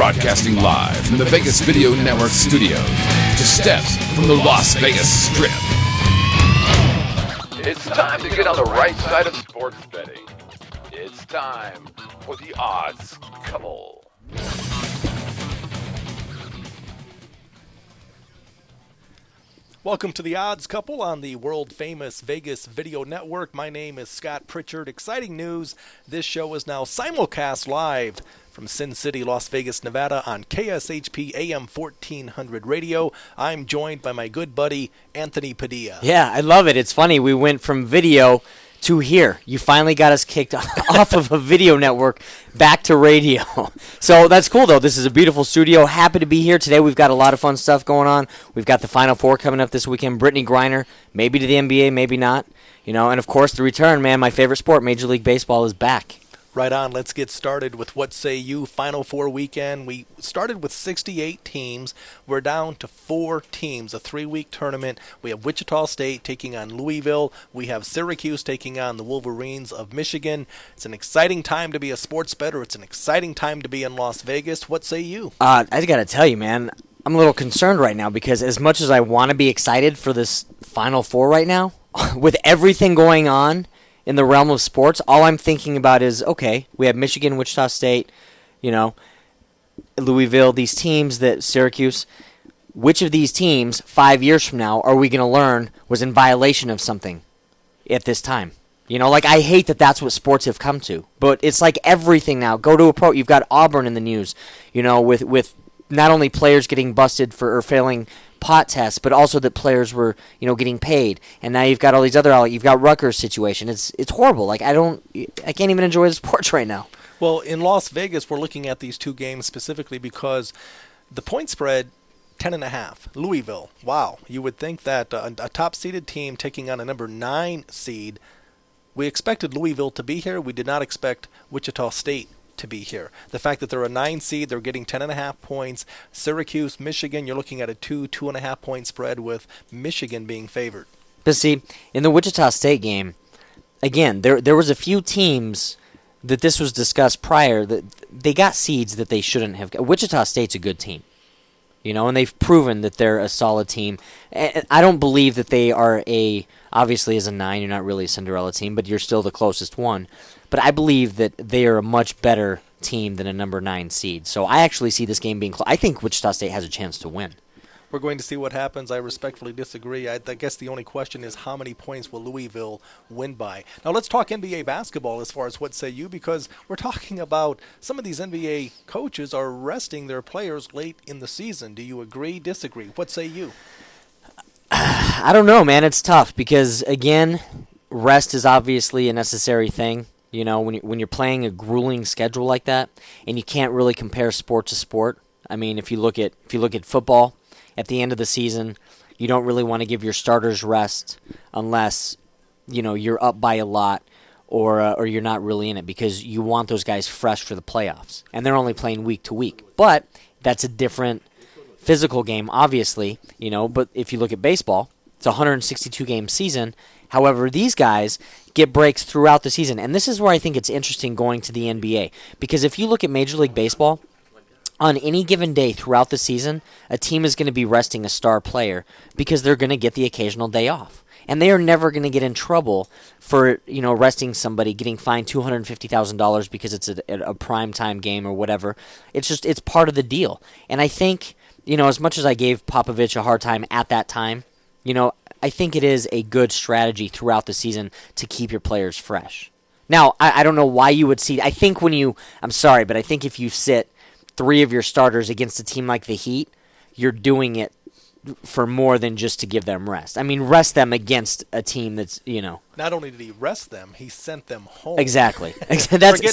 Broadcasting live from the Vegas Video Network studios, just steps from the Las Vegas Strip. It's time to get on the right side of sports betting. It's time for the Odds Couple. Welcome to the Odds Couple on the world-famous Vegas Video Network. My name is Scott Pritchard. Exciting news. This show is now simulcast live from Sin City, Las Vegas, Nevada on KSHP AM 1400 radio. I'm joined by my good buddy, Anthony Padilla. Yeah, I love it. It's funny. We went from video to here. You finally got us kicked off of a video network back to radio. So that's cool, though. This is a beautiful studio. Happy to be here today. We've got a lot of fun stuff going on. We've got the Final Four coming up this weekend. Brittany Griner, maybe to the NBA, maybe not. You know, and of course the return, man. My favorite sport, Major League Baseball, is back. Right on. Let's get started with What Say You Final Four weekend. We started with 68 teams. We're down to 4 teams, a 3-week tournament. We have Wichita State taking on Louisville. We have Syracuse taking on the Wolverines of Michigan. It's an exciting time to be a sports bettor. It's an exciting time to be in Las Vegas. What say you? I got to tell you, man, I'm a little concerned right now because as much as I want to be excited for this Final Four right now, with everything going on in the realm of sports, all I'm thinking about is, okay, we have Michigan, Wichita State, you know, Louisville, these teams that Syracuse, which of these teams 5 years from now are we going to learn was in violation of something at this time? You know, like I hate that that's what sports have come to, but it's like everything now. Go to a pro, you've got Auburn in the news, you know, with not only players getting busted for or failing pot tests, but also that players were, you know, getting paid. And now you've got all these other, you've got Rutgers situation. It's horrible. Like I can't even enjoy the sports right now. Well, in Las Vegas, we're looking at these two games specifically because the point spread, 10.5. Louisville. Wow. You would think that a top-seeded team taking on a number 9 seed. We expected Louisville to be here. We did not expect Wichita State to be here. The fact that they're a 9 seed, they're getting 10.5 points. Syracuse, Michigan, you're looking at a 2.5 point spread with Michigan being favored. But see, in the Wichita State game, again, there was a few teams that this was discussed prior that they got seeds that they shouldn't have got. Wichita State's a good team, you know, and they've proven that they're a solid team. And I don't believe that they are obviously as a 9, you're not really a Cinderella team, but you're still the closest one. But I believe that they are a much better team than a number 9 seed. So I actually see this game being close. I think Wichita State has a chance to win. We're going to see what happens. I respectfully disagree. I guess the only question is how many points will Louisville win by. Now let's talk NBA basketball as far as what say you, because we're talking about some of these NBA coaches are resting their players late in the season. Do you agree, disagree? What say you? I don't know, man. It's tough because, again, rest is obviously a necessary thing. You know, when you're playing a grueling schedule like that, and you can't really compare sport to sport. I mean, if you look at football, at the end of the season, you don't really want to give your starters rest unless, you know, you're up by a lot or you're not really in it, because you want those guys fresh for the playoffs, and they're only playing week to week. But that's a different physical game, obviously, you know. But if you look at baseball, it's a 162-game season. However, these guys get breaks throughout the season. And this is where I think it's interesting going to the NBA. Because if you look at Major League Baseball, on any given day throughout the season, a team is going to be resting a star player because they're going to get the occasional day off. And they are never going to get in trouble for, you know, resting somebody, getting fined $250,000 because it's a primetime game or whatever. It's part of the deal. And I think, you know, as much as I gave Popovich a hard time at that time, you know, I think it is a good strategy throughout the season to keep your players fresh. Now, I don't know why you would see. I think I'm sorry, but I think if you sit 3 of your starters against a team like the Heat, you're doing it for more than just to give them rest. I mean, rest them against a team that's, you know. Not only did he rest them, he sent them home. Exactly.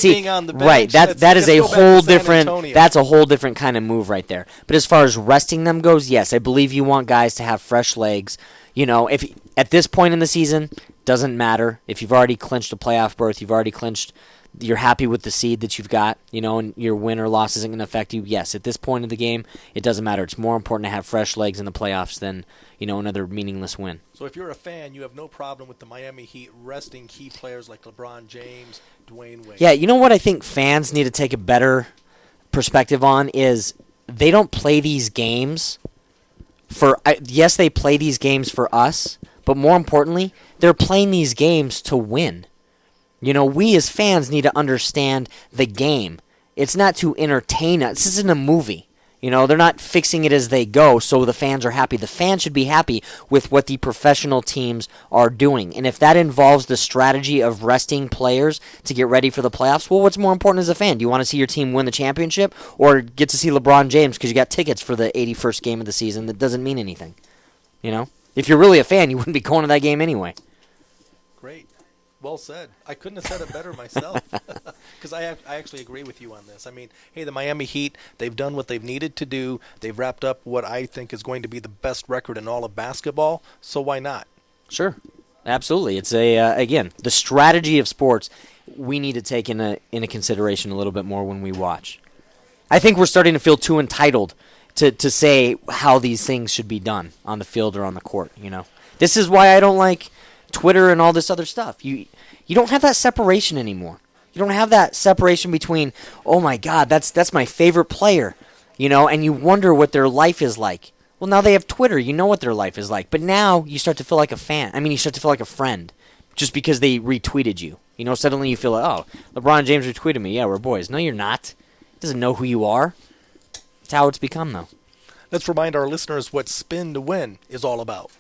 Being on the bench. Right. That is a whole different. That's a whole different kind of move right there. But as far as resting them goes, yes, I believe you want guys to have fresh legs. You know, if at this point in the season, doesn't matter if you've already clinched a playoff berth, you're happy with the seed that you've got, you know, and your win or loss isn't going to affect you. Yes, at this point of the game, it doesn't matter. It's more important to have fresh legs in the playoffs than, you know, another meaningless win. So if you're a fan, you have no problem with the Miami Heat resting key players like LeBron James, Dwayne Wade. Yeah, you know what? I think fans need to take a better perspective on is they don't play these games yes, they play these games for us, but more importantly, they're playing these games to win. We as fans need to understand the game. It's not to entertain us. This isn't a movie. They're not fixing it as they go, so the fans are happy. The fans should be happy with what the professional teams are doing. And if that involves the strategy of resting players to get ready for the playoffs, well, what's more important as a fan? Do you want to see your team win the championship or get to see LeBron James because you got tickets for the 81st game of the season that doesn't mean anything? If you're really a fan, you wouldn't be going to that game anyway. Great. Well said. I couldn't have said it better myself because I actually agree with you on this. I mean, hey, the Miami Heat, they've done what they've needed to do. They've wrapped up what I think is going to be the best record in all of basketball, so why not? Sure. Absolutely. It's again, the strategy of sports we need to take into consideration a little bit more when we watch. I think we're starting to feel too entitled to say how these things should be done on the field or on the court, This is why I don't like Twitter and all this other stuff. You don't have that separation anymore. You don't have that separation between, oh my God, that's my favorite player, and you wonder what their life is like. Well, now they have Twitter. You know what their life is like. But now you start to feel like a fan. I mean, you start to feel like a friend just because they retweeted you. Suddenly you feel like, oh, LeBron James retweeted me. Yeah, we're boys. No, you're not. He doesn't know who you are. That's how it's become, though. Let's remind our listeners what Spin to Win is all about.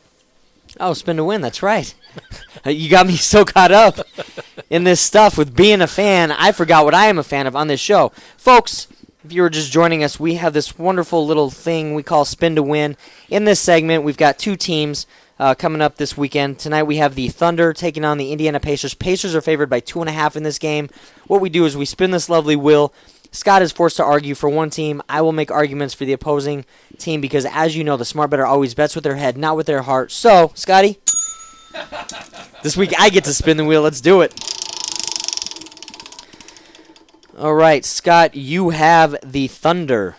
Oh, Spin to Win, that's right. You got me so caught up in this stuff with being a fan, I forgot what I am a fan of on this show. Folks, if you were just joining us, we have this wonderful little thing we call Spin to Win. In this segment, we've got two teams coming up this weekend. Tonight we have the Thunder taking on the Indiana Pacers. Pacers are favored by 2.5 in this game. What we do is we spin this lovely wheel. Scott is forced to argue for one team. I will make arguments for the opposing team because, as you know, the smart better always bets with their head, not with their heart. So, Scotty, this week I get to spin the wheel. Let's do it. All right, Scott, you have the Thunder.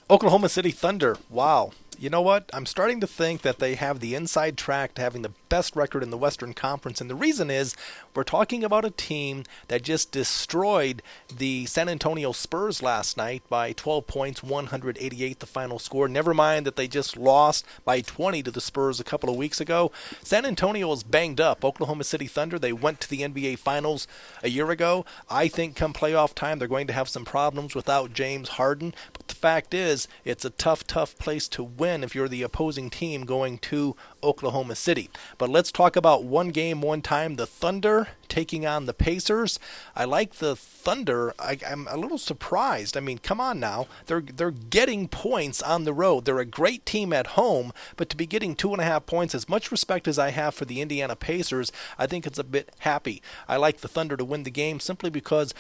Oklahoma City Thunder. Wow. You know what? I'm starting to think that they have the inside track to having the best record in the Western Conference. And the reason is we're talking about a team that just destroyed the San Antonio Spurs last night by 12 points, 188 the final score. Never mind that they just lost by 20 to the Spurs a couple of weeks ago. San Antonio is banged up. Oklahoma City Thunder, they went to the NBA Finals a year ago. I think come playoff time they're going to have some problems without James Harden. But the fact is it's a tough place to win if you're the opposing team going to Oklahoma City. But let's talk about one game, one time. The Thunder taking on the Pacers. I like the Thunder. I'm a little surprised. I mean, come on now. They're getting points on the road. They're a great team at home, but to be getting 2.5 points, as much respect as I have for the Indiana Pacers, I think it's a bit happy. I like the Thunder to win the game simply because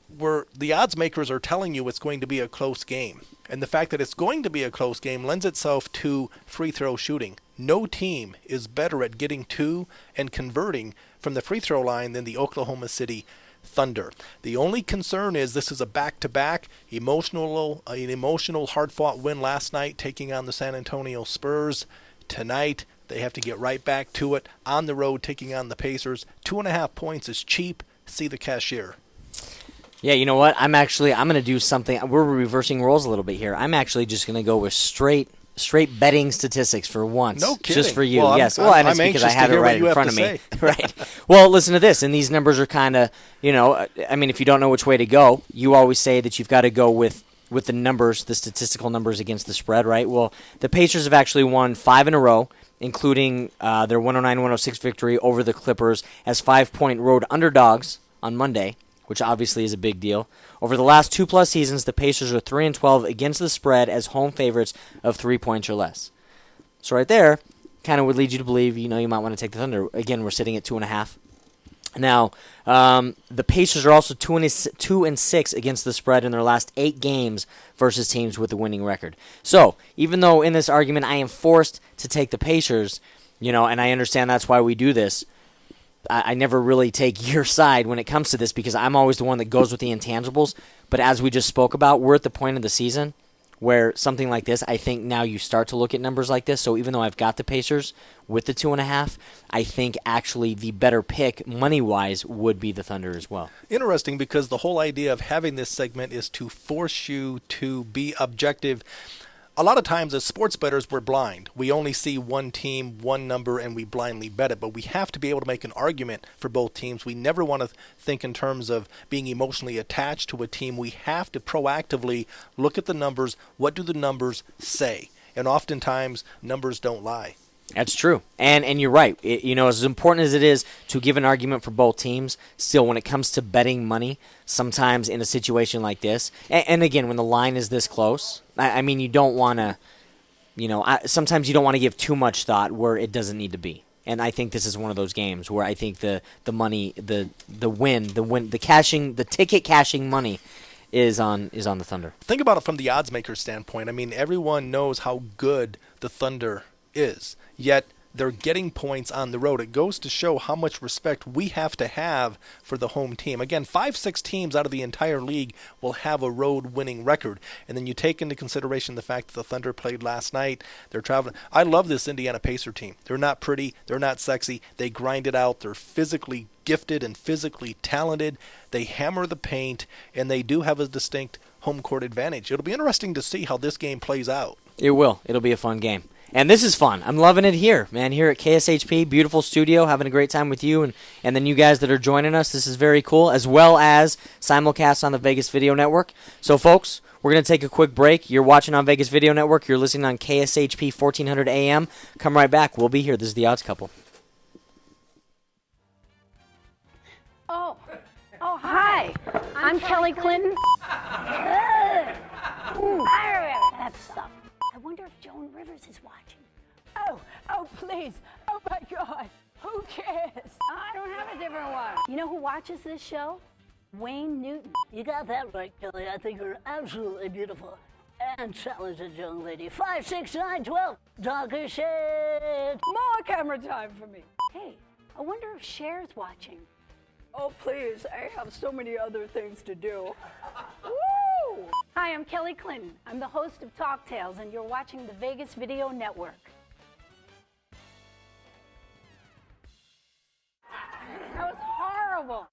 the odds makers are telling you it's going to be a close game. And the fact that it's going to be a close game lends itself to free throw shooting. No team is better at getting to and converting from the free throw line than the Oklahoma City Thunder. The only concern is this is a back-to-back an emotional, hard-fought win last night taking on the San Antonio Spurs. Tonight, they have to get right back to it on the road taking on the Pacers. 2.5 points is cheap. See the cashier. Yeah, you know what? I'm going to do something. We're reversing roles a little bit here. I'm actually just going to go with straight betting statistics for once. No kidding. Just for you. Well, yes. I'm it's because I have it right in front of me. Say. Right. Well, listen to this. And these numbers are kind of, I mean, if you don't know which way to go, you always say that you've got to go with the numbers, the statistical numbers against the spread, right? Well, the Pacers have actually won 5 in a row, including their 109-106 victory over the Clippers as 5-point road underdogs on Monday, which obviously is a big deal. Over the last 2+ seasons, the Pacers are 3-12 against the spread as home favorites of 3 points or less. So right there, kind of would lead you to believe, you might want to take the Thunder. Again, we're sitting at 2.5. Now, the Pacers are also 2-6 against the spread in their last 8 games versus teams with a winning record. So, even though in this argument I am forced to take the Pacers, and I understand that's why we do this, I never really take your side when it comes to this because I'm always the one that goes with the intangibles. But as we just spoke about, we're at the point of the season where something like this, I think now you start to look at numbers like this. So even though I've got the Pacers with the 2.5, I think actually the better pick money-wise would be the Thunder as well. Interesting, because the whole idea of having this segment is to force you to be objective. A lot of times as sports bettors, we're blind. We only see one team, one number, and we blindly bet it. But we have to be able to make an argument for both teams. We never want to think in terms of being emotionally attached to a team. We have to proactively look at the numbers. What do the numbers say? And oftentimes, numbers don't lie. That's true. And you're right. As important as it is to give an argument for both teams, still when it comes to betting money, sometimes in a situation like this, and again, when the line is this close, I mean, you don't want to, sometimes you don't want to give too much thought where it doesn't need to be. And I think this is one of those games where I think the money, the ticket cashing money is on the Thunder. Think about it from the odds maker standpoint. I mean, everyone knows how good the Thunder is, yet they're getting points on the road. It goes to show how much respect we have to have for the home team. Again, 5-6 teams out of the entire league will have a road winning record. And then you take into consideration the fact that the Thunder played last night. They're traveling. I love this Indiana Pacer team. They're not pretty. They're not sexy. They grind it out. They're physically gifted and physically talented. They hammer the paint, and they do have a distinct home court advantage. It'll be interesting to see how this game plays out. It will. It'll be a fun game. And this is fun. I'm loving it here, man, here at KSHP. Beautiful studio, having a great time with you and then you guys that are joining us. This is very cool, as well as simulcast on the Vegas Video Network. So, folks, we're going to take a quick break. You're watching on Vegas Video Network. You're listening on KSHP 1400 AM. Come right back. We'll be here. This is The Odds Couple. Oh, hi. I'm Kelly Clinton. That stuff. I wonder if Joan Rivers is watching. Oh, please. Oh, my God. Who cares? I don't have a different one. You know who watches this show? Wayne Newton. You got that right, Kelly. I think you're absolutely beautiful and talented young lady. 5, 6, 9, 12. Talker shit. More camera time for me. Hey, I wonder if Cher's watching. Oh, please. I have so many other things to do. Woo! Hi, I'm Kelly Clinton. I'm the host of Talk Tales, and you're watching the Vegas Video Network. That was horrible.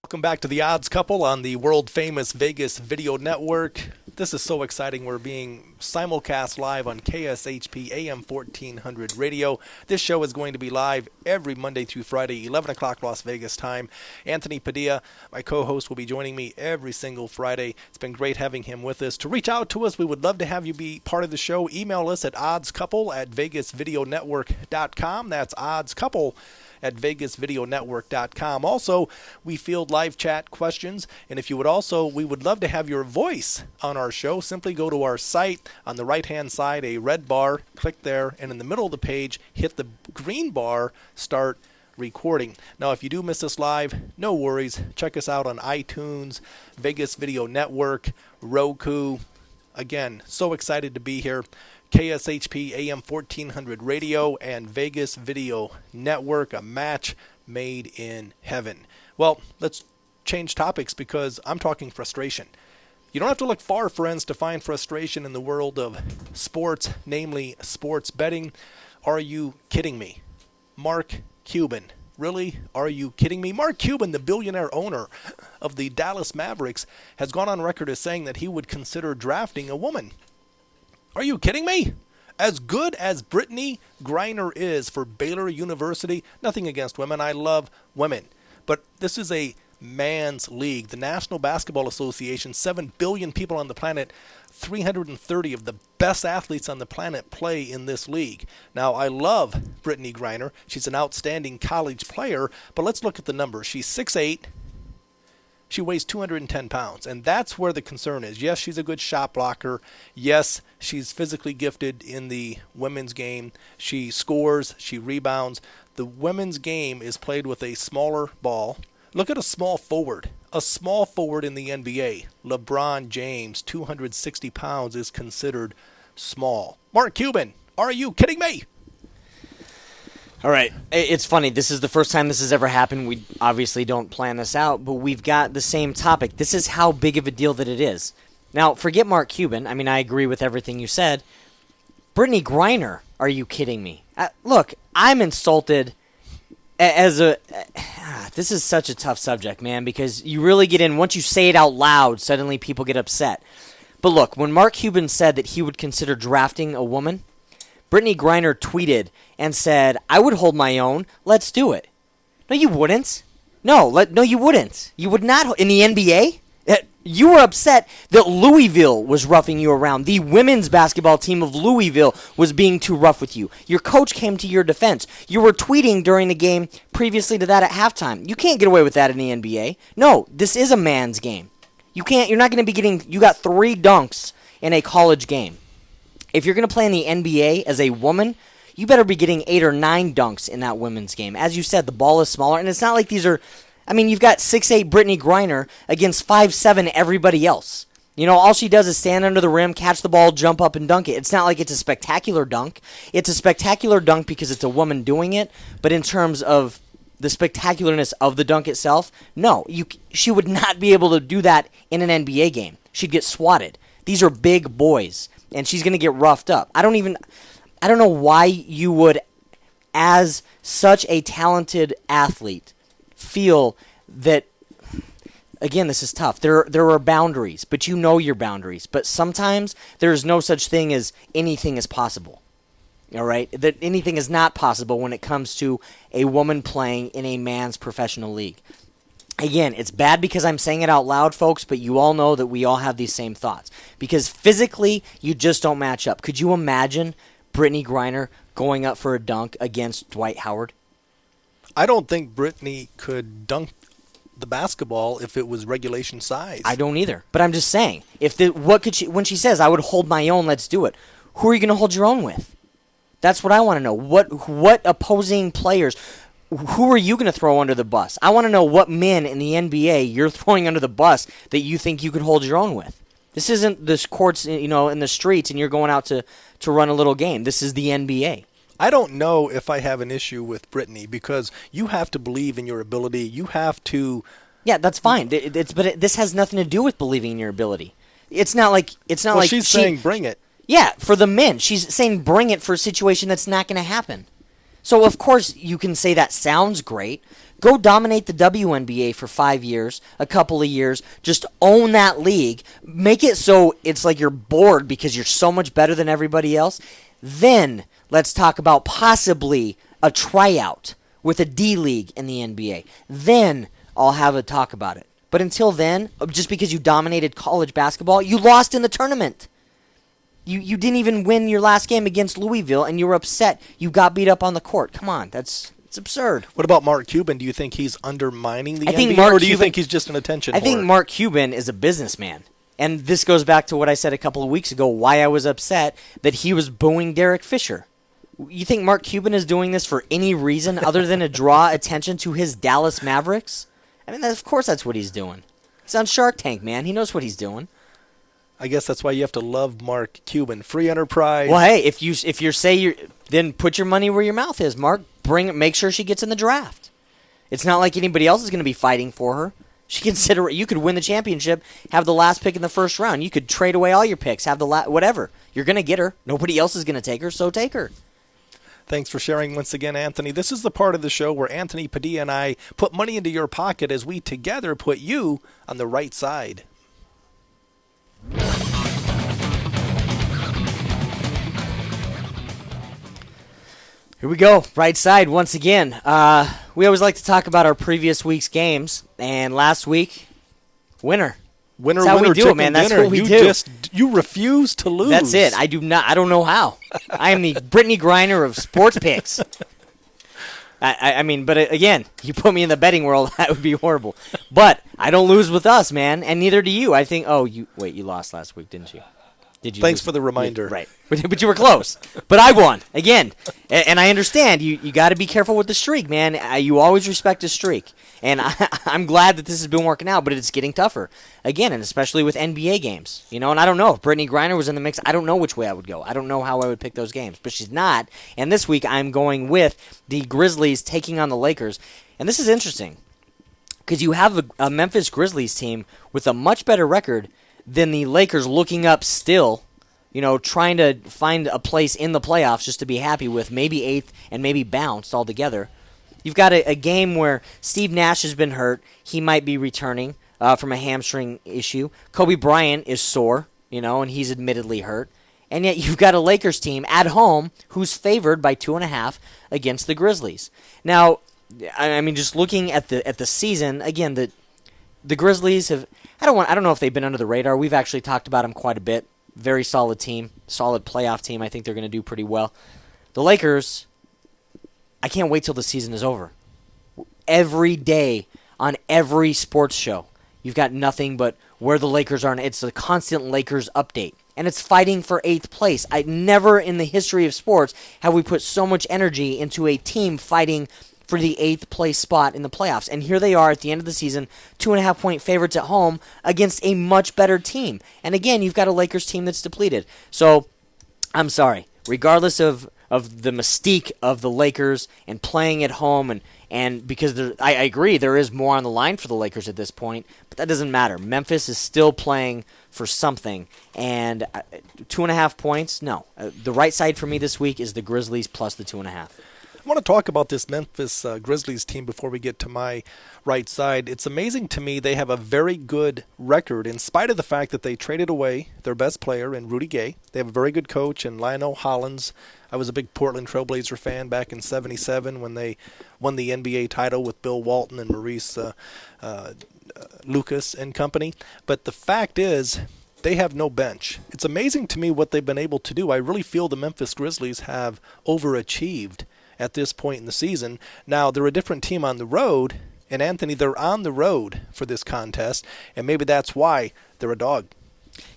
Welcome back to The Odds Couple on the world-famous Vegas Video Network. This is so exciting. We're being simulcast live on KSHP AM 1400 radio. This show is going to be live every Monday through Friday, 11 o'clock Las Vegas time. Anthony Padilla, my co-host, will be joining me every single Friday. It's been great having him with us. To reach out to us, we would love to have you be part of the show. Email us at oddscouple@vegasvideonetwork.com. That's oddscouple@vegasvideonetwork.com. Also, we field live chat questions, and if you would also, we would love to have your voice on our show. Simply go to our site. On the right-hand side, a red bar, click there, and in the middle of the page, hit the green bar, start recording. Now, if you do miss us live, no worries. Check us out on iTunes, Vegas Video Network, Roku. Again, so excited to be here. KSHP AM 1400 radio and Vegas Video Network, a match made in heaven. Well, let's change topics because I'm talking frustration. You don't have to look far, friends, to find frustration in the world of sports, namely sports betting. Are you kidding me? Mark Cuban. Really? Are you kidding me? Mark Cuban, the billionaire owner of the Dallas Mavericks, has gone on record as saying that he would consider drafting a woman. Are you kidding me? As good as Brittany Griner is for Baylor University, nothing against women. I love women. But this is a man's league. The National Basketball Association, 7 billion people on the planet, 330 of the best athletes on the planet play in this league. Now, I love Brittany Griner. She's an outstanding college player, but let's look at the numbers. She's 6'8". She weighs 210 pounds, and that's where the concern is. Yes, she's a good shot blocker. Yes, she's physically gifted in the women's game. She scores, she rebounds. The women's game is played with a smaller ball. Look at a small forward. A small forward in the NBA. LeBron James, 260 pounds, is considered small. Mark Cuban, are you kidding me? All right. It's funny. This is the first time this has ever happened. We obviously don't plan this out, but we've got the same topic. This is how big of a deal that it is. Now, forget Mark Cuban. I mean, I agree with everything you said. Brittany Griner, are you kidding me? Look, I'm insulted as a... this is such a tough subject, man, because you really get in. Once you say it out loud, suddenly people get upset. But look, when Mark Cuban said that he would consider drafting a woman, Brittany Griner tweeted and said, I would hold my own. Let's do it. No, you wouldn't. No, you wouldn't. You would not. In the NBA? You were upset that Louisville was roughing you around. The women's basketball team of Louisville was being too rough with you. Your coach came to your defense. You were tweeting during the game previously to that at halftime. You can't get away with that in the NBA. No, this is a man's game. You're not going to be getting, you got 3 dunks in a college game. If you're going to play in the NBA as a woman, you better be getting 8 or 9 dunks in that women's game. As you said, the ball is smaller, and it's not like these are, I mean, you've got 6'8" Brittany Griner against 5'7" everybody else. You know, all she does is stand under the rim, catch the ball, jump up, and dunk it. It's not like it's a spectacular dunk. It's a spectacular dunk because it's a woman doing it, but in terms of the spectacularness of the dunk itself, no, she would not be able to do that in an NBA game. She'd get swatted. These are big boys, and she's going to get roughed up. I don't know why you would, as such a talented athlete, feel that, again, this is tough. There are boundaries, but you know your boundaries. But sometimes there's no such thing as anything is possible. All right? That anything is not possible when it comes to a woman playing in a man's professional league. Again, it's bad because I'm saying it out loud, folks, but you all know that we all have these same thoughts. Because physically, you just don't match up. Could you imagine Brittany Griner going up for a dunk against Dwight Howard? I don't think Brittany could dunk the basketball if it was regulation size. I don't either. But I'm just saying, when she says, I would hold my own, let's do it, who are you going to hold your own with? That's what I want to know. What opposing players, who are you going to throw under the bus? I want to know what men in the NBA you're throwing under the bus that you think you could hold your own with. This isn't this courts, in the streets and you're going out to run a little game. This is the NBA. I don't know if I have an issue with Brittany because you have to believe in your ability. You have to... Yeah, that's fine. This has nothing to do with believing in your ability. It's not like she's saying bring it. Yeah, for the men. She's saying bring it for a situation that's not going to happen. So, of course, you can say that sounds great. Go dominate the WNBA for 5 years, a couple of years. Just own that league. Make it so it's like you're bored because you're so much better than everybody else. Then let's talk about possibly a tryout with a D-League in the NBA. Then I'll have a talk about it. But until then, just because you dominated college basketball, you lost in the tournament. You didn't even win your last game against Louisville, and you were upset. You got beat up on the court. Come on, it's absurd. What about Mark Cuban? Do you think he's undermining the NBA, or do you think he's just an attention whore? I think Mark Cuban is a businessman. And this goes back to what I said a couple of weeks ago, why I was upset that he was booing Derek Fisher. You think Mark Cuban is doing this for any reason other than to draw attention to his Dallas Mavericks? I mean, of course that's what he's doing. He's on Shark Tank, man. He knows what he's doing. I guess that's why you have to love Mark Cuban. Free enterprise. Well, hey, if you say then put your money where your mouth is, Mark. Make sure she gets in the draft. It's not like anybody else is going to be fighting for her. You could win the championship, have the last pick in the first round. You could trade away all your picks, have the whatever. You're going to get her. Nobody else is going to take her, so take her. Thanks for sharing once again, Anthony. This is the part of the show where Anthony Padilla and I put money into your pocket as we together put you on the right side. Here we go, right side once again. We always like to talk about our previous week's games, and last week, winner. Winner, That's how winner, we do it, man. That's what we do. You refuse to lose. That's it. I do not. I don't know how. I am the Brittany Griner of sports picks. I mean, but again, you put me in the betting world, that would be horrible. But I don't lose with us, man, and neither do you. I think. Oh, you lost last week, didn't you? Did you? Thanks for the reminder. Right, but you were close. But I won again, and I understand you got to be careful with the streak, man. You always respect a streak, and I'm glad that this has been working out. But it's getting tougher again, and especially with NBA games, And I don't know if Brittany Griner was in the mix. I don't know which way I would go. I don't know how I would pick those games, but she's not. And this week I'm going with the Grizzlies taking on the Lakers, and this is interesting because you have a Memphis Grizzlies team with a much better record than the Lakers looking up still, trying to find a place in the playoffs just to be happy with, maybe 8th and maybe bounced altogether. You've got a game where Steve Nash has been hurt. He might be returning from a hamstring issue. Kobe Bryant is sore, and he's admittedly hurt. And yet you've got a Lakers team at home who's favored by 2.5 against the Grizzlies. Now, I mean, just looking at the season, again, the Grizzlies have, I don't know if they've been under the radar. We've actually talked about them quite a bit. Very solid team, solid playoff team. I think they're going to do pretty well. The Lakers, I can't wait till the season is over. Every day on every sports show, you've got nothing but where the Lakers are. And it's a constant Lakers update. And it's fighting for 8th place. I never in the history of sports have we put so much energy into a team fighting for the 8th place spot in the playoffs. And here they are at the end of the season, 2.5-point favorites at home against a much better team. And again, you've got a Lakers team that's depleted. So, I'm sorry. Regardless of the mystique of the Lakers and playing at home, and because I agree there is more on the line for the Lakers at this point, but that doesn't matter. Memphis is still playing for something, and 2.5 points, no. The right side for me this week is the Grizzlies plus the 2.5. I want to talk about this Memphis Grizzlies team before we get to my right side. It's amazing to me they have a very good record in spite of the fact that they traded away their best player in Rudy Gay. They have a very good coach in Lionel Hollins. I was a big Portland Trailblazer fan back in '77 when they won the NBA title with Bill Walton and Maurice Lucas and company. But the fact is, they have no bench. It's amazing to me what they've been able to do. I really feel the Memphis Grizzlies have overachieved at this point in the season. Now, they're a different team on the road, and Anthony, they're on the road for this contest, and maybe that's why they're a dog.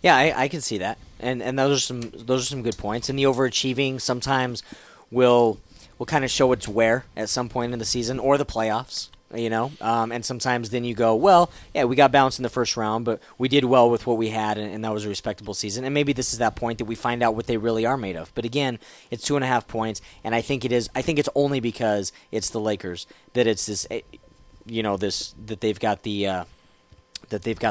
Yeah, I can see that, and those are some good points. And the overachieving sometimes will kind of show its wear at some point in the season or the playoffs. And sometimes then you go, well, yeah, we got bounced in the first round, but we did well with what we had, and that was a respectable season. And maybe this is that point that we find out what they really are made of. But again, it's 2.5 points, and I think it's only because it's the Lakers that it's this, that they've got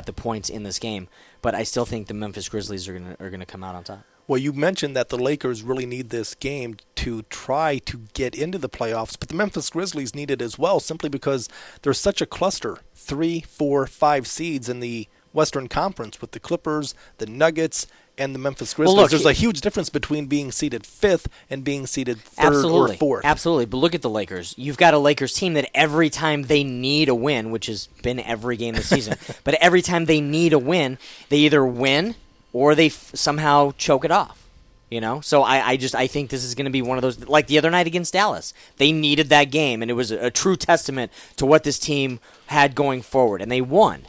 the points in this game. But I still think the Memphis Grizzlies are gonna come out on top. Well, you mentioned that the Lakers really need this game to try to get into the playoffs, but the Memphis Grizzlies need it as well simply because there's such a cluster, 3, 4, 5 seeds in the Western Conference with the Clippers, the Nuggets, and the Memphis Grizzlies. Well, look, there's a huge difference between being seeded 5th and being seeded 3rd or 4th. Absolutely, but look at the Lakers. You've got a Lakers team that every time they need a win, which has been every game this season, but every time they need a win, they either win or they somehow choke it off, So I think this is going to be one of those, like the other night against Dallas. They needed that game, and it was a true testament to what this team had going forward, and they won.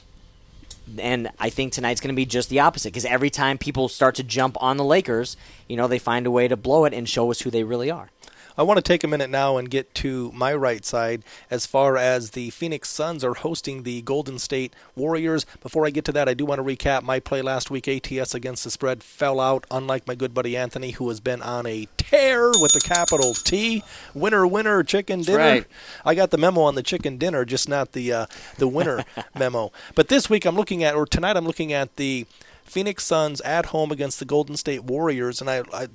And I think tonight's going to be just the opposite, because every time people start to jump on the Lakers, they find a way to blow it and show us who they really are. I want to take a minute now and get to my right side as far as the Phoenix Suns are hosting the Golden State Warriors. Before I get to that, I do want to recap my play last week. ATS against the spread fell out, unlike my good buddy Anthony, who has been on a tear with a capital T. Winner, winner, chicken dinner. Right. I got the memo on the chicken dinner, just not the winner memo. But this week tonight I'm looking at the Phoenix Suns at home against the Golden State Warriors, and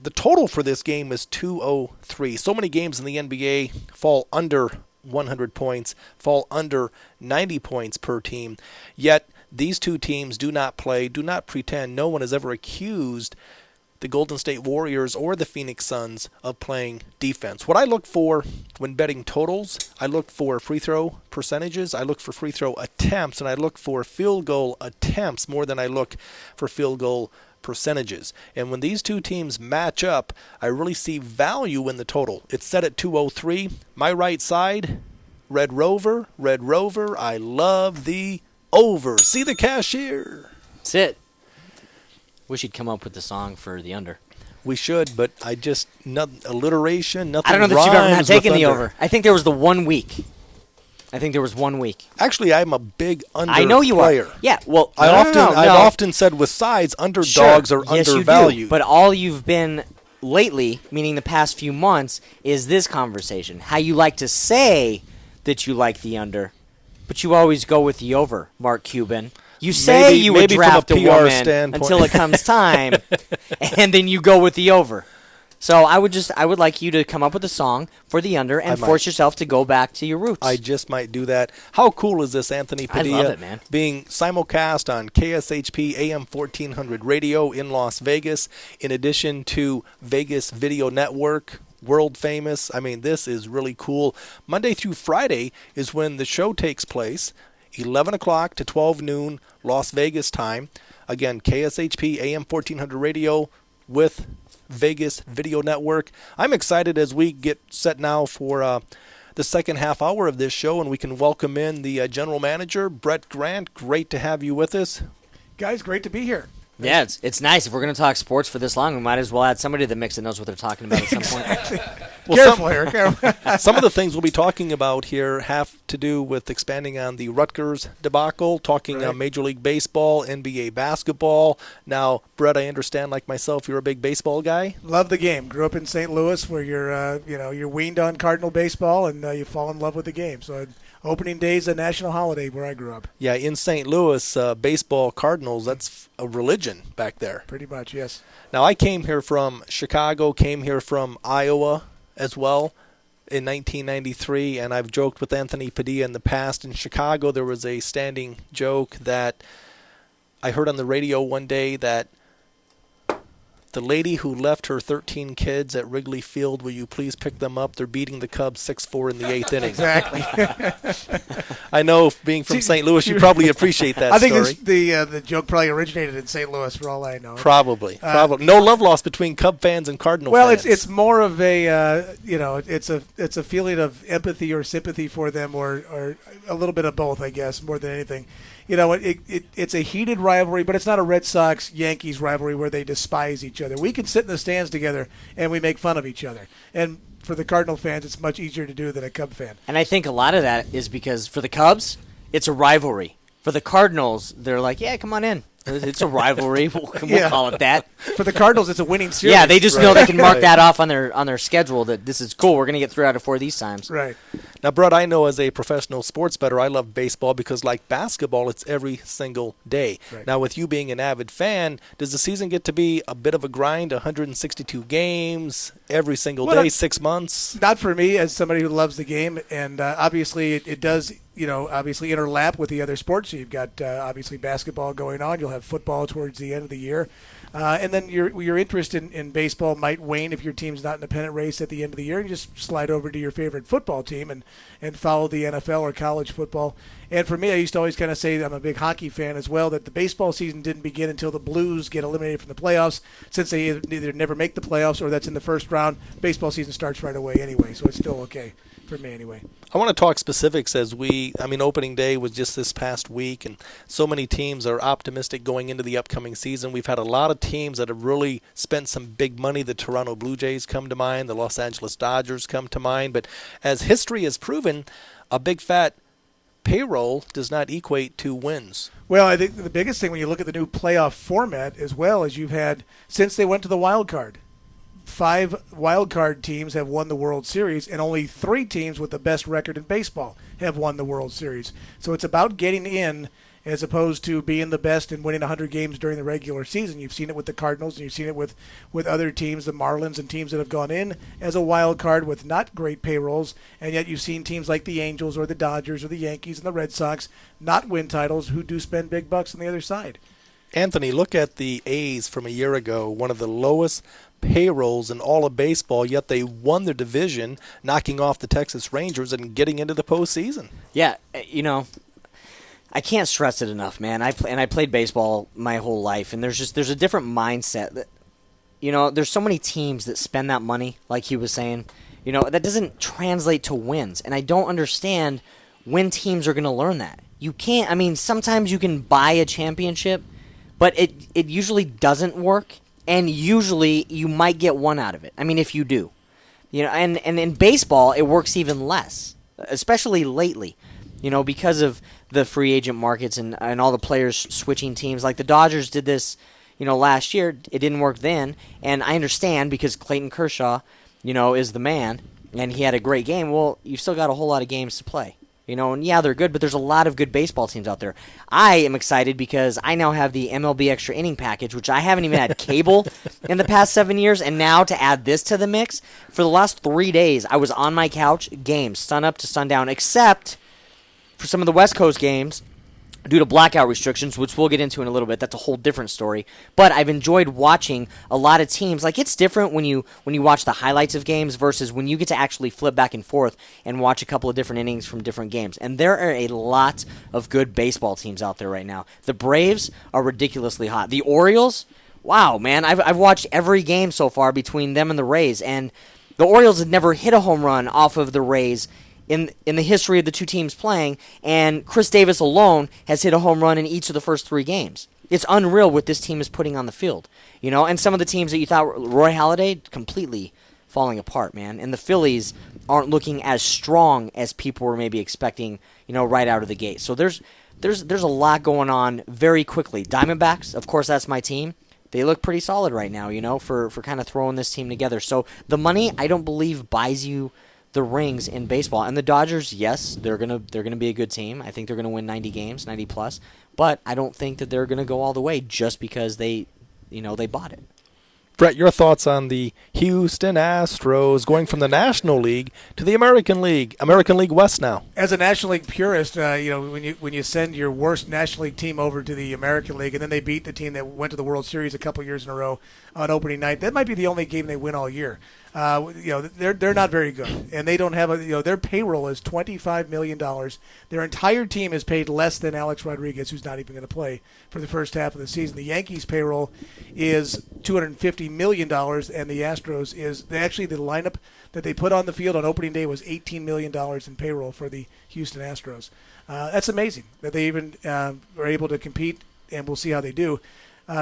the total for this game is 203. So many games in the NBA fall under 100 points, fall under 90 points per team, yet these two teams do not pretend. No one has ever accused the Golden State Warriors or the Phoenix Suns of playing defense. What I look for when betting totals, I look for free throw percentages, I look for free throw attempts, and I look for field goal attempts more than I look for field goal percentages. And when these two teams match up, I really see value in the total. It's set at 203. My right side, Red Rover, I love the over. See the cashier. That's it. Wish you'd come up with the song for the under. We should, but alliteration, nothing. I don't know that you've ever not taken the over. I think there was 1 week. Actually, I'm a big under I know you player. are. Yeah, well, I've often said with sides, underdogs are undervalued. You do. But all you've been lately, meaning the past few months, is this conversation. How you like to say that you like the under, but you always go with the over, Mark Cuban. You say you would maybe draft from a a PR woman standpoint. until it comes time, and then you go with the over. So I would like you to come up with a song for the under and force yourself to go back to your roots. I just might do that. How cool is this, Anthony Padilla? I love it, man. Being simulcast on KSHP AM 1400 radio in Las Vegas, in addition to Vegas Video Network, world famous. I mean, this is really cool. Monday through Friday is when the show takes place, 11 o'clock to 12 noon Las Vegas time. Again, KSHP AM 1400 radio with Vegas Video Network. I'm excited as we get set now for the second half hour of this show, and we can welcome in the general manager, Brett Grant. Great to have you with us. Guys, great to be here. Yeah, it's nice. If we're going to talk sports for this long, we might as well add somebody to the mix that knows what they're talking about at some point. Careful here. Careful. Some of the things we'll be talking about here have to do with expanding on the Rutgers debacle, talking Major League Baseball, NBA basketball. Now, Brett, I understand, like myself, you're a big baseball guy. Love the game. Grew up in St. Louis, where you're weaned on Cardinal baseball, and you fall in love with the game. So opening day is a national holiday where I grew up. Yeah, in St. Louis, baseball Cardinals, that's a religion back there. Pretty much, yes. Now, I came here from Chicago, came here from Iowa as well in 1993, and I've joked with Anthony Padilla in the past. In Chicago, there was a standing joke that I heard on the radio one day that the lady who left her 13 kids at Wrigley Field, will you please pick them up? They're beating the Cubs 6-4 in the 8th inning. Exactly. I know, being from St. Louis, you probably appreciate that story. I think the joke probably originated in St. Louis, for all I know. Probably. No love lost between Cub fans and Cardinal fans. Well, it's more of a it's a feeling of empathy or sympathy for them, or a little bit of both, I guess, more than anything. It's a heated rivalry, but it's not a Red Sox-Yankees rivalry where they despise each other. We can sit in the stands together and we make fun of each other. And for the Cardinal fans, it's much easier to do than a Cub fan. And I think a lot of that is because for the Cubs, it's a rivalry. For the Cardinals, they're like, yeah, come on in. It's a rivalry. We'll call it that. For the Cardinals, it's a winning series. Yeah, they just know they can mark that off on their schedule that this is cool. We're going to get 3 out of 4 these times. Right. Now, Brett, I know as a professional sports bettor, I love baseball because, like basketball, it's every single day. Right. Now, with you being an avid fan, does the season get to be a bit of a grind, 162 games every single day, 6 months? Not for me, as somebody who loves the game, and obviously it does obviously interlap with the other sports. So you've got obviously basketball going on. You'll have football towards the end of the year. And then your interest in baseball might wane if your team's not in a pennant race at the end of the year. You just slide over to your favorite football team and follow the NFL or college football. And for me, I used to always kind of say, I'm a big hockey fan as well, that the baseball season didn't begin until the Blues get eliminated from the playoffs. Since they either never make the playoffs or that's in the first round, baseball season starts right away anyway. So it's still okay for me anyway. I want to talk specifics opening day was just this past week, and so many teams are optimistic going into the upcoming season. We've had a lot of teams that have really spent some big money. The Toronto Blue Jays come to mind, the Los Angeles Dodgers come to mind, but as history has proven, a big fat payroll does not equate to wins. Well, I think the biggest thing when you look at the new playoff format as well is you've had, since they went to the wild card, 5 wild card teams have won the World Series, and only 3 teams with the best record in baseball have won the World Series. So it's about getting in as opposed to being the best and winning 100 games during the regular season. You've seen it with the Cardinals, and you've seen it with other teams, the Marlins, and teams that have gone in as a wild card with not great payrolls, and yet you've seen teams like the Angels or the Dodgers or the Yankees and the Red Sox not win titles who do spend big bucks on the other side. Anthony, look at the A's from a year ago, one of the lowest payrolls in all of baseball, yet they won their division, knocking off the Texas Rangers and getting into the postseason. Yeah, I can't stress it enough, man. I played baseball my whole life, and there's a different mindset that, there's so many teams that spend that money, like he was saying, that doesn't translate to wins, and I don't understand when teams are going to learn that. You can't. Sometimes you can buy a championship, but it usually doesn't work. And usually you might get one out of it. If you do. And in baseball, it works even less, especially lately, because of the free agent markets and all the players switching teams. Like the Dodgers did this, last year. It didn't work then. And I understand because Clayton Kershaw, is the man, and he had a great game. Well, you've still got a whole lot of games to play. And yeah, they're good, but there's a lot of good baseball teams out there. I am excited because I now have the MLB Extra Inning package, which I haven't even had cable in the past 7 years, and now to add this to the mix, for the last 3 days, I was on my couch, games, sun up to sundown, except for some of the West Coast games, due to blackout restrictions, which we'll get into in a little bit. That's a whole different story. But I've enjoyed watching a lot of teams. Like, it's different when you watch the highlights of games versus when you get to actually flip back and forth and watch a couple of different innings from different games. And there are a lot of good baseball teams out there right now. The Braves are ridiculously hot. The Orioles, wow, man. I've watched every game so far between them and the Rays, and the Orioles had never hit a home run off of the Rays in the history of the two teams playing, and Chris Davis alone has hit a home run in each of the first 3 games. It's unreal what this team is putting on the field, and some of the teams that you thought, Roy Halladay, completely falling apart, man. And the Phillies aren't looking as strong as people were maybe expecting, right out of the gate. So there's a lot going on very quickly. Diamondbacks, of course, that's my team. They look pretty solid right now, for kind of throwing this team together. So the money, I don't believe, buys you the rings in baseball. And the Dodgers, yes, they're gonna be a good team. I think they're gonna win 90 games, 90 plus. But I don't think that they're gonna go all the way just because they bought it. Brett, your thoughts on the Houston Astros going from the National League to the American League West now? As a National League purist, when you send your worst National League team over to the American League and then they beat the team that went to the World Series a couple years in a row on opening night, that might be the only game they win all year. They're not very good, and they don't have their payroll is $25 million. Their entire team is paid less than Alex Rodriguez, who's not even going to play for the first half of the season. The Yankees' payroll is $250 million, and the Astros is the lineup that they put on the field on opening day was $18 million in payroll for the Houston Astros. That's amazing that they even are able to compete, and we'll see how they do.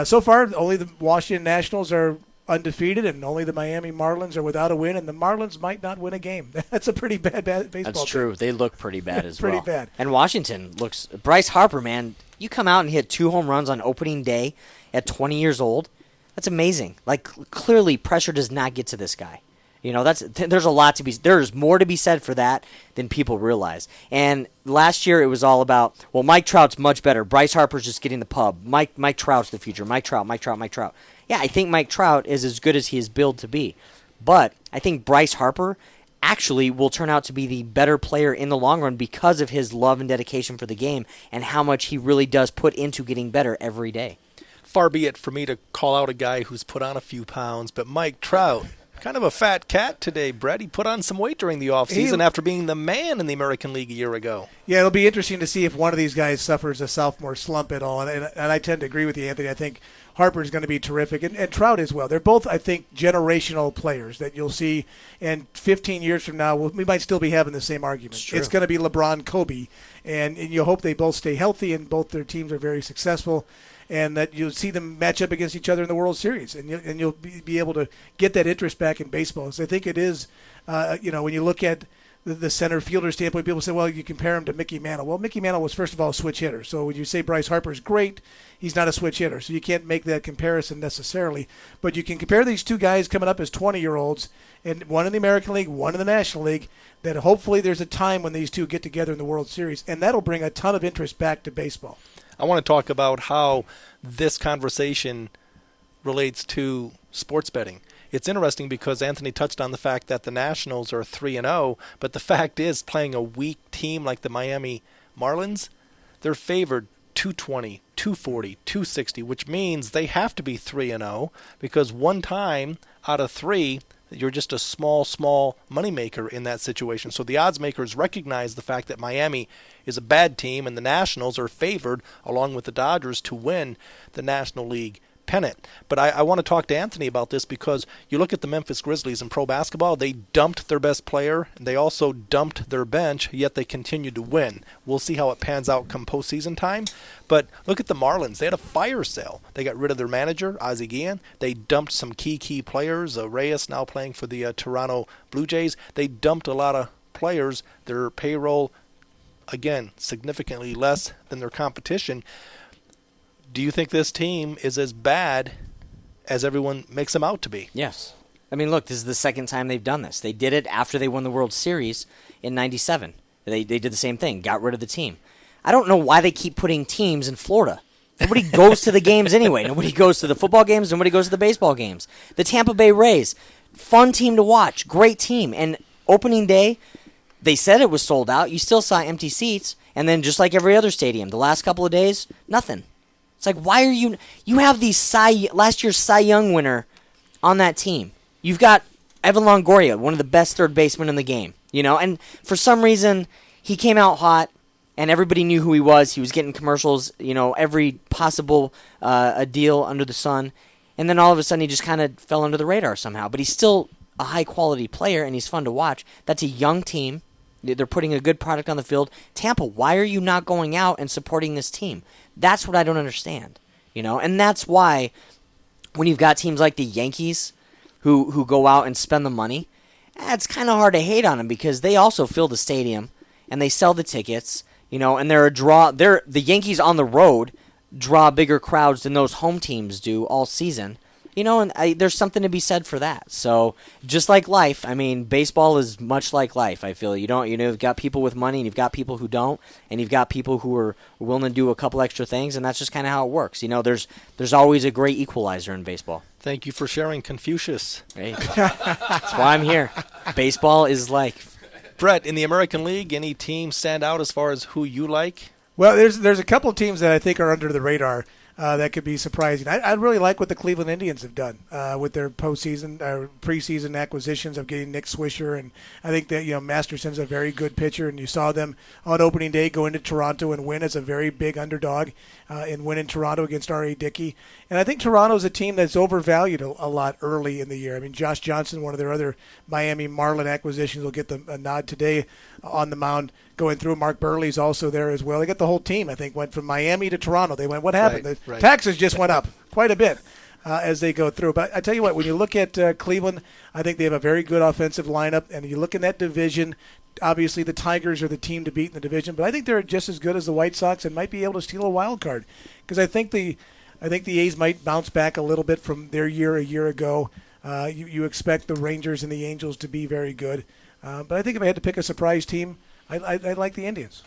So far, only the Washington Nationals are undefeated, and only the Miami Marlins are without a win, and the Marlins might not win a game. That's a pretty bad baseball That's true. team. They look pretty bad as pretty well. Bad. And Washington looks... Bryce Harper, man, you come out and hit 2 home runs on opening day at 20 years old. That's amazing. Like, clearly, pressure does not get to this guy. There's a lot to be... There's more to be said for that than people realize. And last year, it was all about, well, Mike Trout's much better. Bryce Harper's just getting the pub. Mike Trout's the future. Mike Trout. Yeah, I think Mike Trout is as good as he is billed to be. But I think Bryce Harper actually will turn out to be the better player in the long run because of his love and dedication for the game and how much he really does put into getting better every day. Far be it for me to call out a guy who's put on a few pounds, but Mike Trout, kind of a fat cat today, Brett. He put on some weight during the offseason after being the man in the American League a year ago. Yeah, it'll be interesting to see if one of these guys suffers a sophomore slump at all. And I tend to agree with you, Anthony. I think Harper's going to be terrific, and Trout as well. They're both, I think, generational players that you'll see, and 15 years from now, we might still be having the same argument. It's going to be LeBron, Kobe, and you hope they both stay healthy and both their teams are very successful, and that you'll see them match up against each other in the World Series, and you'll be able to get that interest back in baseball. So I think it is, when you look at the center fielder standpoint, people say, well, you compare him to Mickey Mantle. Well, Mickey Mantle was, first of all, a switch hitter. So when you say Bryce Harper's great, he's not a switch hitter. So you can't make that comparison necessarily. But you can compare these two guys coming up as 20-year-olds, and one in the American League, one in the National League, that hopefully there's a time when these two get together in the World Series, and that'll bring a ton of interest back to baseball. I want to talk about how this conversation relates to sports betting. It's interesting because Anthony touched on the fact that the Nationals are 3-0, but the fact is, playing a weak team like the Miami Marlins, they're favored 220, 240, 260, which means they have to be 3-0 because one time out of 3, you're just a small moneymaker in that situation. So the odds makers recognize the fact that Miami is a bad team and the Nationals are favored, along with the Dodgers, to win the National League pennant. But I want to talk to Anthony about this because you look at the Memphis Grizzlies in pro basketball, they dumped their best player, and they also dumped their bench, yet they continued to win. We'll see how it pans out come postseason time. But look at the Marlins. They had a fire sale. They got rid of their manager, Ozzie Guillen. They dumped some key players. Reyes now playing for the Toronto Blue Jays. They dumped a lot of players. Their payroll, again, significantly less than their competition. Do you think this team is as bad as everyone makes them out to be? Yes. I mean, look, this is the second time they've done this. They did it after they won the World Series in '97. They did the same thing, got rid of the team. I don't know why they keep putting teams in Florida. Nobody goes to the games anyway. Nobody goes to the football games. Nobody goes to the baseball games. The Tampa Bay Rays, fun team to watch, great team. And opening day, they said it was sold out. You still saw empty seats. And then just like every other stadium, the last couple of days, nothing. It's like, why are you have these last year's Cy Young winner on that team. You've got Evan Longoria, one of the best third basemen in the game. And for some reason, he came out hot. And everybody knew who he was. He was getting commercials, every possible a deal under the sun. And then all of a sudden he just kind of fell under the radar somehow. But he's still a high-quality player, and he's fun to watch. That's a young team. They're putting a good product on the field. Tampa, why are you not going out and supporting this team? That's what I don't understand. And that's why when you've got teams like the Yankees who go out and spend the money, it's kind of hard to hate on them because they also fill the stadium, and they sell the tickets. And they're a draw. The Yankees on the road draw bigger crowds than those home teams do all season. And there's something to be said for that. So just like life, baseball is much like life. I feel you've got people with money, and you've got people who don't, and you've got people who are willing to do a couple extra things, and that's just kind of how it works. There's always a great equalizer in baseball. Thank you for sharing, Confucius. Hey, that's why I'm here. Baseball is life. Brett, in the American League, any teams stand out as far as who you like? Well, there's a couple of teams that I think are under the radar that could be surprising. I really like what the Cleveland Indians have done with their preseason acquisitions of getting Nick Swisher, and I think that Masterson's a very good pitcher, and you saw them on opening day go into Toronto and win as a very big underdog and win in Toronto against R.A. Dickey. And I think Toronto's a team that's overvalued a lot early in the year. Josh Johnson, one of their other Miami Marlin acquisitions, will get a nod today on the mound going through. Mark Burley's also there as well. They got the whole team, I think, went from Miami to Toronto. They went, what happened? Right. Taxes just went up quite a bit as they go through. But I tell you what, when you look at Cleveland, I think they have a very good offensive lineup. And you look in that division, obviously the Tigers are the team to beat in the division. But I think they're just as good as the White Sox and might be able to steal a wild card. Because I think the A's might bounce back a little bit from their year a year ago. You expect the Rangers and the Angels to be very good. But I think if I had to pick a surprise team, I like the Indians.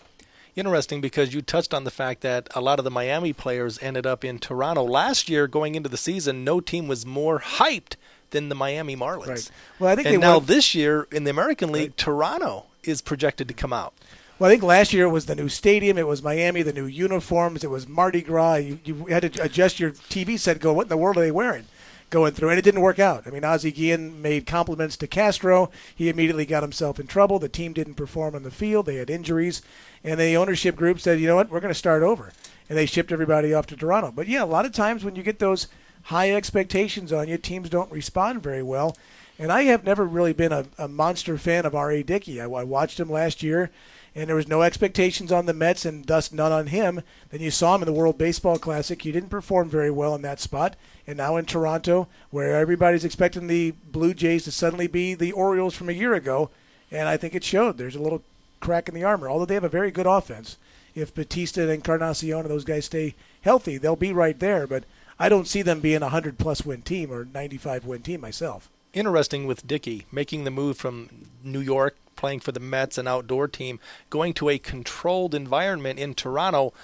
Interesting, because you touched on the fact that a lot of the Miami players ended up in Toronto. Last year, going into the season, no team was more hyped than the Miami Marlins. Right. Well, I think this year in the American League, Toronto is projected to come out. Well, I think last year it was the new stadium. It was Miami, the new uniforms. It was Mardi Gras. You had to adjust your TV set, go, what in the world are they wearing? Going through, and it didn't work out. Ozzie Guillen made compliments to Castro. He immediately got himself in trouble. The team didn't perform on the field. They had injuries. And the ownership group said, you know what, we're going to start over. And they shipped everybody off to Toronto. But, yeah, a lot of times when you get those high expectations on you, teams don't respond very well. And I have never really been a monster fan of R.A. Dickey. I watched him last year, and there was no expectations on the Mets and thus none on him. Then you saw him in the World Baseball Classic. He didn't perform very well in that spot. And now in Toronto, where everybody's expecting the Blue Jays to suddenly be the Orioles from a year ago, and I think it showed. There's a little crack in the armor, although they have a very good offense. If Batista and Encarnacion and those guys stay healthy, they'll be right there. But I don't see them being a 100-plus win team or 95-win team myself. Interesting with Dickey, making the move from New York, playing for the Mets, an outdoor team, going to a controlled environment in Toronto,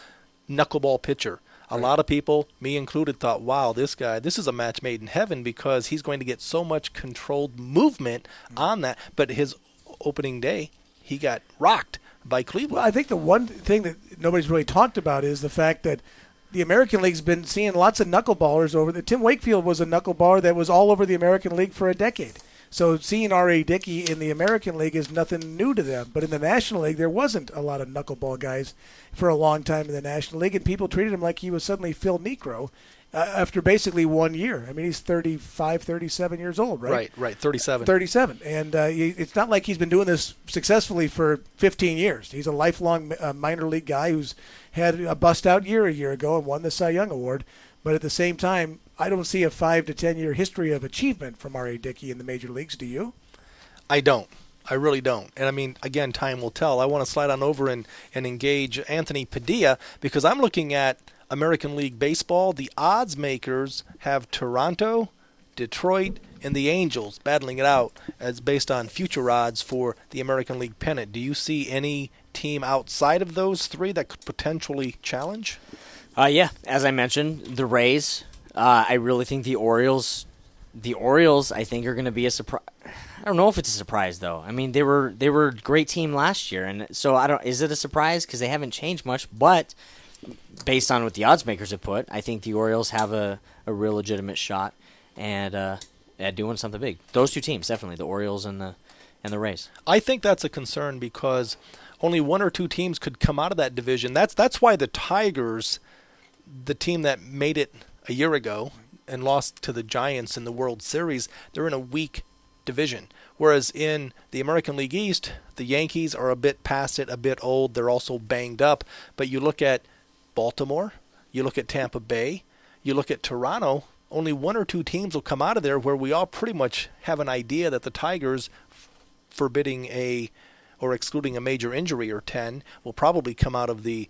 knuckleball pitcher. A lot of people, me included, thought, wow, this is a match made in heaven because he's going to get so much controlled movement on that. But his opening day, he got rocked by Cleveland. Well, I think the one thing that nobody's really talked about is the fact that the American League's been seeing lots of knuckleballers over there. Tim Wakefield was a knuckleballer that was all over the American League for a decade. So seeing R.A. Dickey in the American League is nothing new to them. But in the National League, there wasn't a lot of knuckleball guys for a long time in the National League, and people treated him like he was suddenly Phil Niekro after basically 1 year. He's 35, 37 years old, right? Right, 37. 37. And it's not like he's been doing this successfully for 15 years. He's a lifelong minor league guy who's had a bust-out year a year ago and won the Cy Young Award. But at the same time, I don't see a 5 to 10 year history of achievement from R.A. Dickey in the major leagues. Do you? I don't. I really don't. And again, time will tell. I want to slide on over and engage Anthony Padilla because I'm looking at American League Baseball. The odds makers have Toronto, Detroit, and the Angels battling it out as based on future odds for the American League pennant. Do you see any team outside of those three that could potentially challenge? Yeah, as I mentioned, the Rays. I really think the Orioles. The Orioles, I think, are going to be a surprise. I don't know if it's a surprise though. I mean, they were a great team last year, and so I don't. Is it a surprise because they haven't changed much? But based on what the odds makers have put, I think the Orioles have a real legitimate shot and at doing something big. Those two teams, definitely, the Orioles and the Rays. I think that's a concern because only one or two teams could come out of that division. That's why the Tigers, the team that made it a year ago and lost to the Giants in the World Series, they're in a weak division. Whereas in the American League East, the Yankees are a bit past it, a bit old. They're also banged up. But you look at Baltimore, you look at Tampa Bay, you look at Toronto, only one or two teams will come out of there where we all pretty much have an idea that the Tigers, forbidding or excluding a major injury or 10, will probably come out of the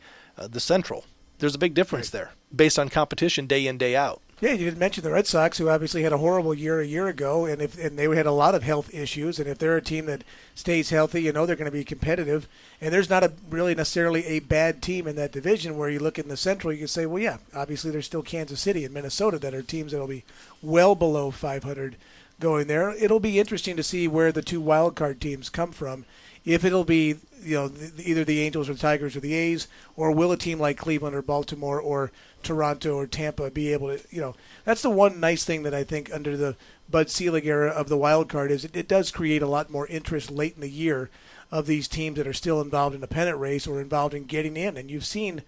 Central. There's a big difference there based on competition day in, day out. Yeah, you didn't mention the Red Sox, who obviously had a horrible year a year ago, and they had a lot of health issues. And if they're a team that stays healthy, you know they're going to be competitive. And there's not really necessarily a bad team in that division. Where you look in the Central, you can say, well, yeah, obviously there's still Kansas City and Minnesota that are teams that will be well below 500 going there. It'll be interesting to see where the two wild card teams come from. If it'll be, either the Angels or the Tigers or the A's, or will a team like Cleveland or Baltimore or Toronto or Tampa be able to, that's the one nice thing that I think under the Bud Selig era of the wild card is it does create a lot more interest late in the year of these teams that are still involved in the pennant race or involved in getting in. And you've seen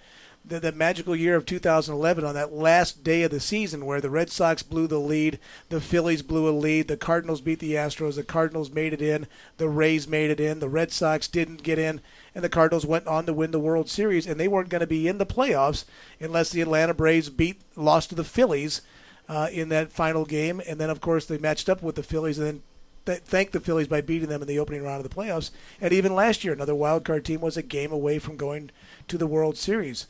the magical year of 2011 on that last day of the season where the Red Sox blew the lead, the Phillies blew a lead, the Cardinals beat the Astros, the Cardinals made it in, the Rays made it in, the Red Sox didn't get in, and the Cardinals went on to win the World Series, and they weren't going to be in the playoffs unless the Atlanta Braves lost to the Phillies in that final game, and then, of course, they matched up with the Phillies and then thanked the Phillies by beating them in the opening round of the playoffs. And even last year, another wild card team was a game away from going to the World Series.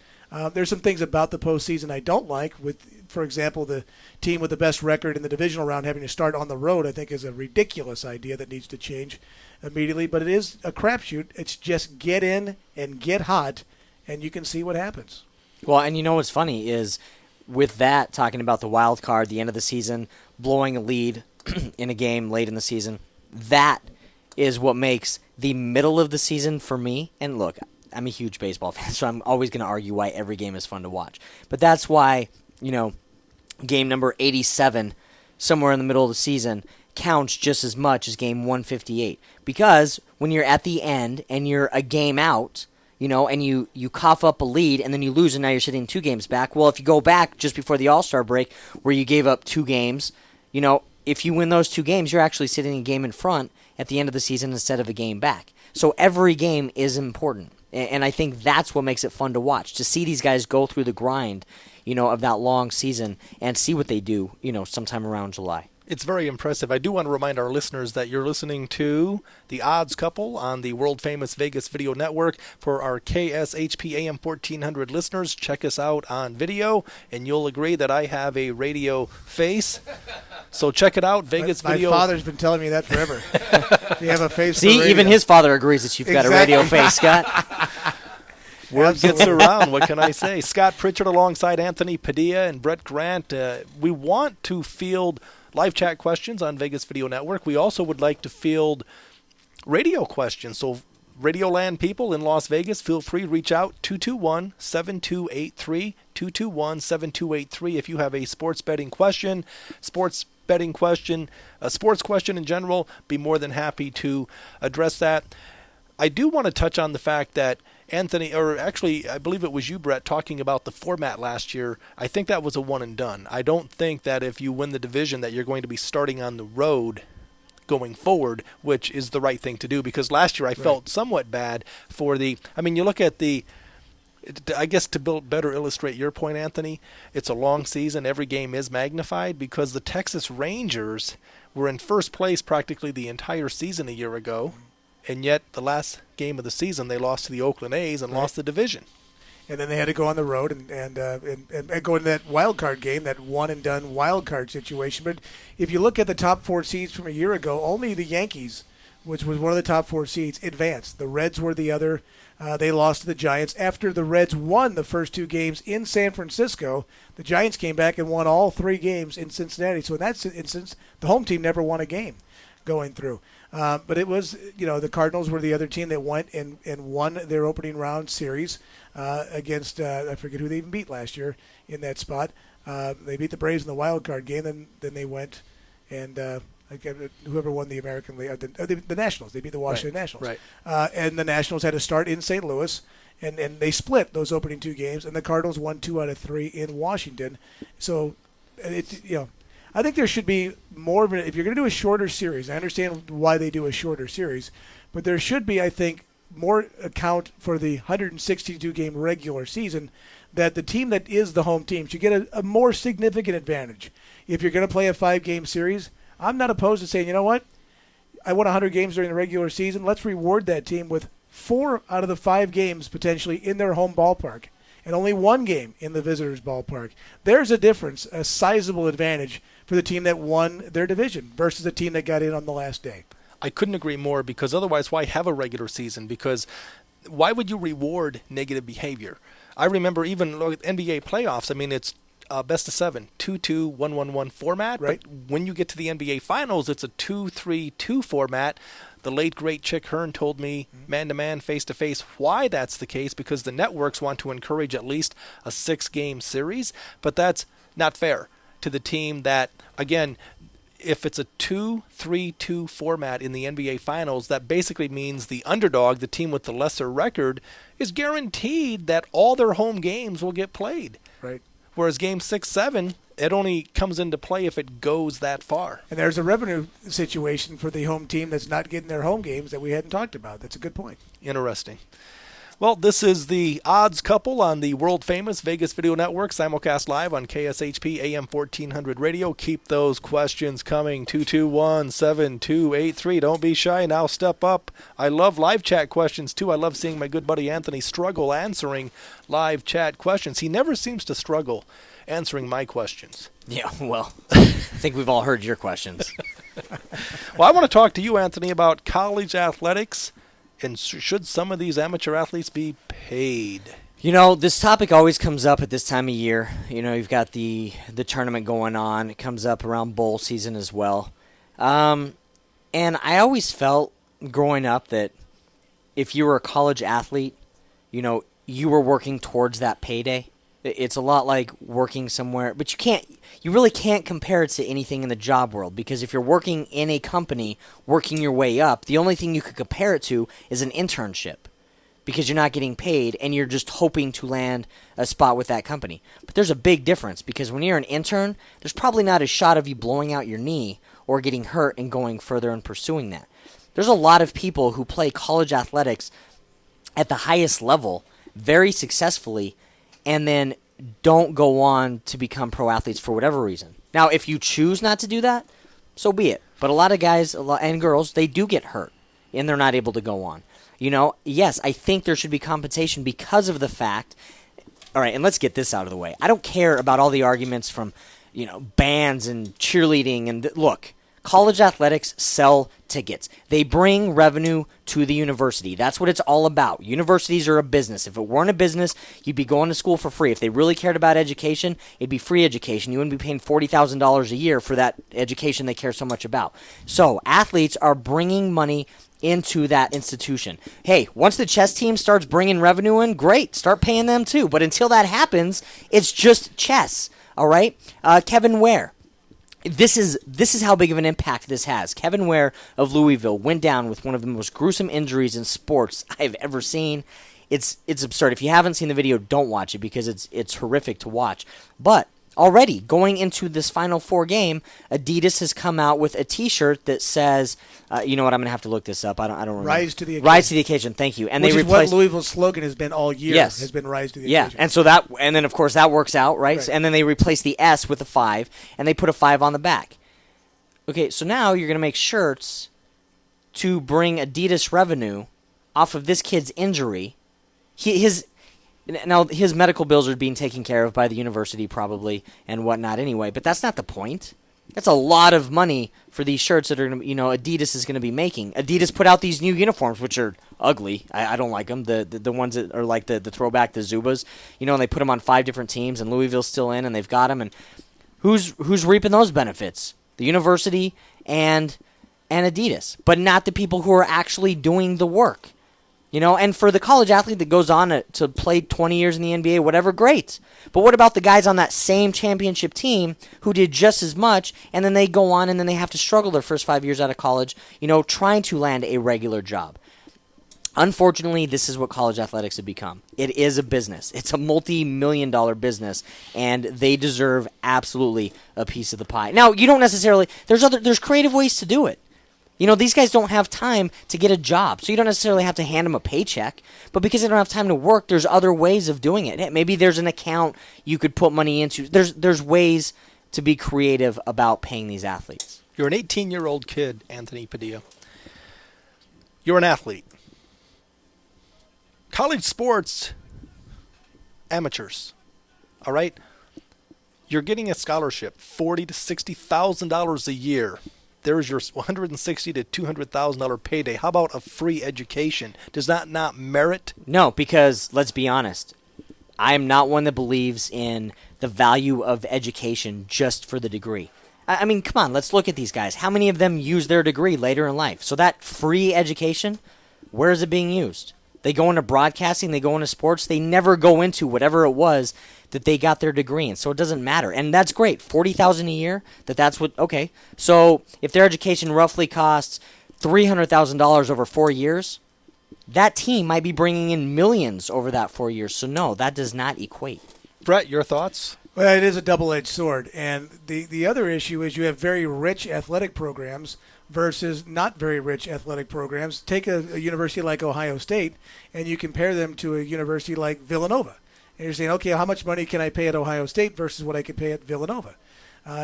There's some things about the postseason I don't like. With, for example, the team with the best record in the divisional round having to start on the road, I think is a ridiculous idea that needs to change immediately. But it is a crapshoot. It's just get in and get hot, and you can see what happens. Well, and you know what's funny is with that, talking about the wild card, the end of the season, blowing a lead in a game late in the season, that is what makes the middle of the season for me, and look, I'm a huge baseball fan, so I'm always going to argue why every game is fun to watch. But that's why, game number 87, somewhere in the middle of the season, counts just as much as game 158. Because when you're at the end and you're a game out, and you cough up a lead and then you lose and now you're sitting 2 games back. Well, if you go back just before the All-Star break where you gave up 2 games, if you win those 2 games, you're actually sitting a game in front at the end of the season instead of a game back. So every game is important. And I think that's what makes it fun to watch, to see these guys go through the grind, of that long season and see what they do, sometime around July. It's very impressive. I do want to remind our listeners that you're listening to The Odds Couple on the world-famous Vegas Video Network. For our KSHP AM 1400 listeners, check us out on video, and you'll agree that I have a radio face. So check it out, Vegas Video. My father's been telling me that forever. You have a face for See, radio. even his father agrees that you've got a radio face, Scott. Word gets around. What can I say? Scott Pritchard alongside Anthony Padilla and Brett Grant. We want to field live chat questions on Vegas Video Network. We also would like to field radio questions. So Radioland people in Las Vegas, feel free to reach out, 221-7283, 221-7283 if you have a sports betting question, a sports question in general. Be more than happy to address that. I do want to touch on the fact that Anthony, or actually I believe it was you, Brett, talking about the format last year. I think that was a one and done. I don't think that if you win the division that you're going to be starting on the road going forward, which is the right thing to do, because last year I felt somewhat bad for you look at I guess to better illustrate your point, Anthony, it's a long season. Every game is magnified because the Texas Rangers were in first place practically the entire season a year ago. And yet, the last game of the season, they lost to the Oakland A's and lost the division. and then they had to go on the road and go into that wild card game, that one and done wild card situation. But if you look at the top 4 seeds from a year ago, only the Yankees, which was one of the top 4 seeds, advanced. The Reds were the other. They lost to the Giants. After the Reds won the first 2 games in San Francisco, the Giants came back and won all 3 games in Cincinnati. So in that instance, the home team never won a game going through. But it was, the Cardinals were the other team that went and won their opening round series against, I forget who they even beat last year in that spot. They beat the Braves in the wild card game. Then they went and whoever won the American League, the Nationals. They beat the Washington Nationals. Right. And the Nationals had to start in St. Louis, and they split those opening 2 games, and the Cardinals won 2 out of 3 in Washington. So, I think there should be more of if you're going to do a shorter series, I understand why they do a shorter series, but there should be, I think, more account for the 162-game regular season, that the team that is the home team should get a more significant advantage. If you're going to play a 5-game series, I'm not opposed to saying, you know what, I won 100 games during the regular season. Let's reward that team with 4 out of the 5 games potentially in their home ballpark and only 1 game in the visitor's ballpark. There's a difference, a sizable advantage for the team that won their division versus the team that got in on the last day. I couldn't agree more, because otherwise why have a regular season? Because why would you reward negative behavior? I remember even look at NBA playoffs. I mean, it's best of 7, 2-2, 1-1-1 format. Right. But when you get to the NBA Finals, it's a 2-3-2 format. The late, great Chick Hearn told me man-to-man, face-to-face, why that's the case, because the networks want to encourage at least a 6-game series. But that's not fair to the team that, again, if it's a 2-3-2 format in the NBA Finals, that basically means the underdog, the team with the lesser record, is guaranteed that all their home games will get played. Right. Whereas Game 6, 7, it only comes into play if it goes that far. And there's a revenue situation for the home team that's not getting their home games that we hadn't talked about. That's a good point. Interesting. Well, this is the Odds Couple on the world-famous Vegas Video Network, simulcast live on KSHP AM 1400 radio. Keep those questions coming, 221-7283. Don't be shy. Now step up. I love live chat questions, too. I love seeing my good buddy Anthony struggle answering live chat questions. He never seems to struggle answering my questions. Yeah, well, I think we've all heard your questions. Well, I want to talk to you, Anthony, about college athletics. And should some of these amateur athletes be paid? This topic always comes up at this time of year. You've got the tournament going on. It comes up around bowl season as well. And I always felt growing up that if you were a college athlete, you were working towards that payday. It's a lot like working somewhere, but you really can't compare it to anything in the job world, because if you're working in a company, working your way up, the only thing you could compare it to is an internship, because you're not getting paid and you're just hoping to land a spot with that company. But there's a big difference, because when you're an intern, there's probably not a shot of you blowing out your knee or getting hurt and going further and pursuing that. There's a lot of people who play college athletics at the highest level very successfully and then don't go on to become pro athletes for whatever reason. Now, if you choose not to do that, so be it. But a lot of guys and girls, they do get hurt, and they're not able to go on. Yes, I think there should be compensation because of the fact. All right, and let's get this out of the way. I don't care about all the arguments from, bands and cheerleading. And look, college athletics sell tickets. They bring revenue to the university. That's what it's all about. Universities are a business. If it weren't a business, you'd be going to school for free. If they really cared about education, it'd be free education. You wouldn't be paying $40,000 a year for that education they care so much about. So athletes are bringing money into that institution. Hey, once the chess team starts bringing revenue in, great, start paying them too. But until that happens, it's just chess. All right? Kevin Ware. This is how big of an impact this has. Kevin Ware of Louisville went down with one of the most gruesome injuries in sports I've ever seen. It's absurd. If you haven't seen the video, don't watch it, because it's horrific to watch. But already going into this Final Four game, Adidas has come out with a T-shirt that says, you know what? I'm going to have to look this up. I don't remember. Rise to the occasion. Rise to the occasion. Thank you. And which they is what Louisville's slogan has been all year. Yes. Has been rise to the occasion. Yeah, and then of course that works out, right? And then they replace the S with a 5, and they put a 5 on the back. Okay, so now you're going to make shirts to bring Adidas revenue off of this kid's injury. Now, his medical bills are being taken care of by the university probably and whatnot anyway, but that's not the point. That's a lot of money for these shirts that are going to, Adidas is going to be making. Adidas put out these new uniforms, which are ugly. I don't like them. The ones that are like the throwback, the Zubas. And they put them on 5 different teams, and Louisville's still in, and they've got them. And who's reaping those benefits? The university and Adidas, but not the people who are actually doing the work. And for the college athlete that goes on to play 20 years in the NBA, whatever, great. But what about the guys on that same championship team who did just as much, and then they go on and then they have to struggle their first 5 years out of college, trying to land a regular job? Unfortunately, this is what college athletics have become. It is a business. It's a multi-million-dollar business, and they deserve absolutely a piece of the pie. Now, you don't necessarily – there's creative ways to do it. These guys don't have time to get a job, so you don't necessarily have to hand them a paycheck. But because they don't have time to work, there's other ways of doing it. Maybe there's an account you could put money into. There's ways to be creative about paying these athletes. You're an 18-year-old kid, Anthony Padilla. You're an athlete. College sports, amateurs, all right? You're getting a scholarship, $40,000 to $60,000 a year. There's your $160,000 to $200,000 payday. How about a free education? Does that not merit? No, because let's be honest. I am not one that believes in the value of education just for the degree. I mean, come on, let's look at these guys. How many of them use their degree later in life? So that free education, where is it being used? They go into broadcasting, they go into sports, they never go into whatever it was that they got their degree in. So it doesn't matter. And that's great. $40,000 a year, that's what, okay. So if their education roughly costs $300,000 over 4 years, that team might be bringing in millions over that 4 years. So no, that does not equate. Brett, your thoughts? Well, it is a double-edged sword. And the other issue is you have very rich athletic programs versus not very rich athletic programs. Take a university like Ohio State, and you compare them to a university like Villanova. And you're saying, okay, how much money can I pay at Ohio State versus what I could pay at Villanova?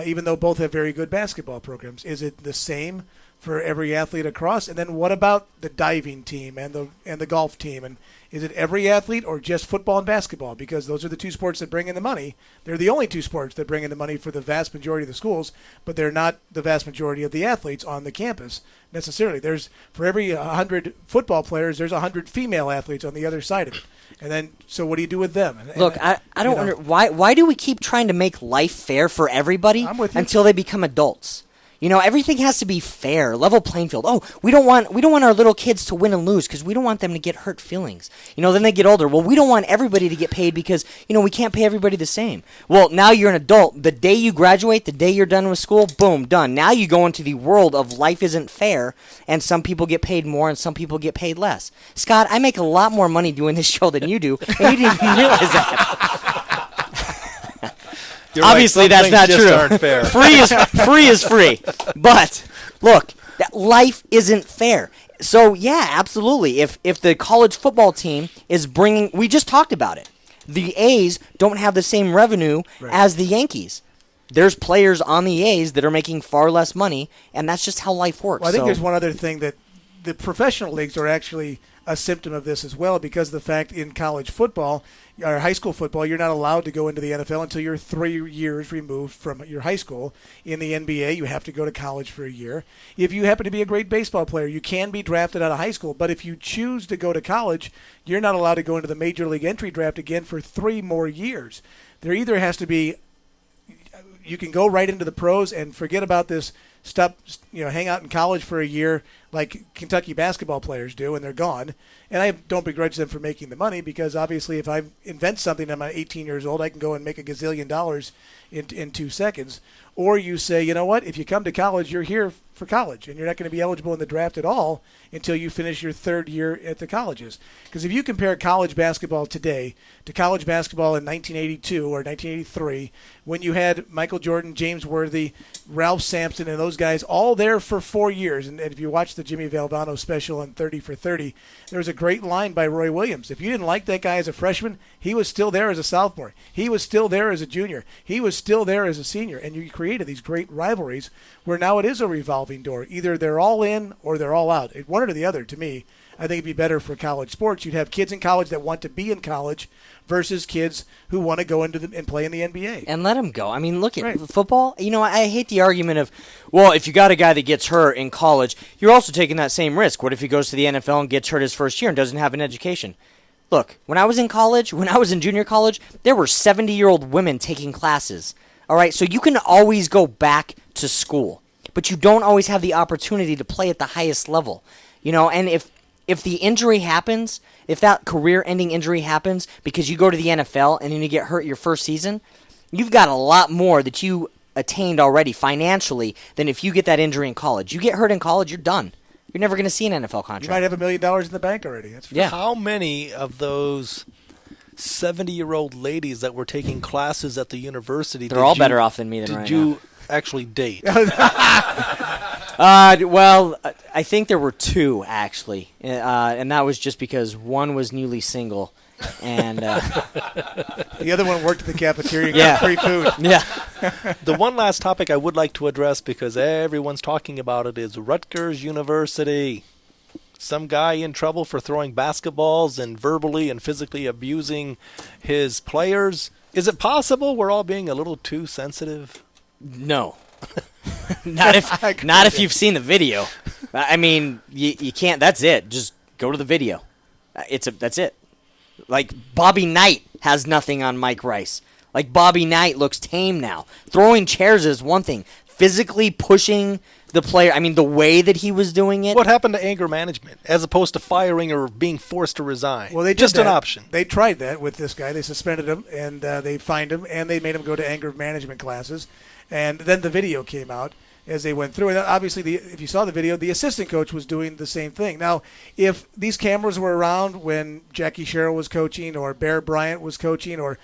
Even though both have very good basketball programs. Is it the same for every athlete across? And then what about the diving team and the golf team? And is it every athlete or just football and basketball? Because those are the 2 sports that bring in the money. They're the only 2 sports that bring in the money for the vast majority of the schools, but they're not the vast majority of the athletes on the campus necessarily. There's for every 100 football players, there's 100 female athletes on the other side of it. And then, so what do you do with them? Look, I don't wonder why do we keep trying to make life fair for everybody until they become adults? Everything has to be fair, level playing field. Oh, we don't want our little kids to win and lose because we don't want them to get hurt feelings. Then they get older. Well, we don't want everybody to get paid because, we can't pay everybody the same. Well, now you're an adult. The day you graduate, the day you're done with school, boom, done. Now you go into the world of life isn't fair, and some people get paid more and some people get paid less. Scott, I make a lot more money doing this show than you do, and you didn't even realize that. You're Obviously, right. that's not just true. Aren't fair. Free is free. But look, life isn't fair. So yeah, absolutely. If the college football team is bringing, we just talked about it. The A's don't have the same revenue as the Yankees. There's players on the A's that are making far less money, and that's just how life works. Well, I think there's one other thing that the professional leagues are actually a symptom of this as well, because of the fact in college football or high school football, you're not allowed to go into the NFL until you're 3 years removed from your high school. In the NBA, you have to go to college for a year. If you happen to be a great baseball player, you can be drafted out of high school, but if you choose to go to college, you're not allowed to go into the major league entry draft again for 3 more years. There either has to be, you can go right into the pros and forget about this stuff, hang out in college for a year like Kentucky basketball players do, and they're gone. And I don't begrudge them for making the money, because obviously if I invent something and I'm 18 years old, I can go and make $1 gazillion in 2 seconds. Or you say, you know what, if you come to college, you're here for college, and you're not going to be eligible in the draft at all until you finish your 3rd year at the colleges. Because if you compare college basketball today to college basketball in 1982 or 1983, when you had Michael Jordan, James Worthy, Ralph Sampson, and those guys all there for 4 years, and if you watch the Jimmy Valvano special on 30 for 30, there was a great line by Roy Williams. If you didn't like that guy as a freshman, he was still there as a sophomore. He was still there as a junior. He was still there as a senior. And you created these great rivalries where now it is a revolving door. Either they're all in or they're all out. One or the other, to me. I think it'd be better for college sports. You'd have kids in college that want to be in college versus kids who want to go into and play in the NBA. And let them go. I mean, look at Right. football. I hate the argument of, well, if you got a guy that gets hurt in college, you're also taking that same risk. What if he goes to the NFL and gets hurt his first year and doesn't have an education? Look, when I was in college, when I was in junior college, there were 70-year-old women taking classes. All right, so you can always go back to school, but you don't always have the opportunity to play at the highest level. And if the injury happens, if that career-ending injury happens because you go to the NFL and then you get hurt your first season, you've got a lot more that you attained already financially than if you get that injury in college. You get hurt in college, you're done. You're never going to see an NFL contract. You might have $1 million in the bank already. That's for Yeah. How many of those 70-year-old ladies that were taking classes at the university They're all better off than me did right you actually date? Well, I think there were two, actually. And that was just because one was newly single. And The other one worked at the cafeteria and Yeah. got free food. yeah. The one last topic I would like to address, because everyone's talking about it, is Rutgers University. Some guy in trouble for throwing basketballs and verbally and physically abusing his players. Is it possible we're all being a little too sensitive? No. not if you've seen the video. I mean, you can't. That's it. Just go to the video. That's it. Like, Bobby Knight has nothing on Mike Rice. Like, Bobby Knight looks tame now. Throwing chairs is one thing. Physically pushing the player, I mean, the way that he was doing it. What happened to anger management as opposed to firing or being forced to resign? Well, they did just an that. option. They tried that with this guy. They suspended him, and they fined him, and they made him go to anger management classes. And then the video came out as they went through. And obviously, if you saw the video, the assistant coach was doing the same thing. Now, if these cameras were around when Jackie Sherrill was coaching or Bear Bryant was coaching or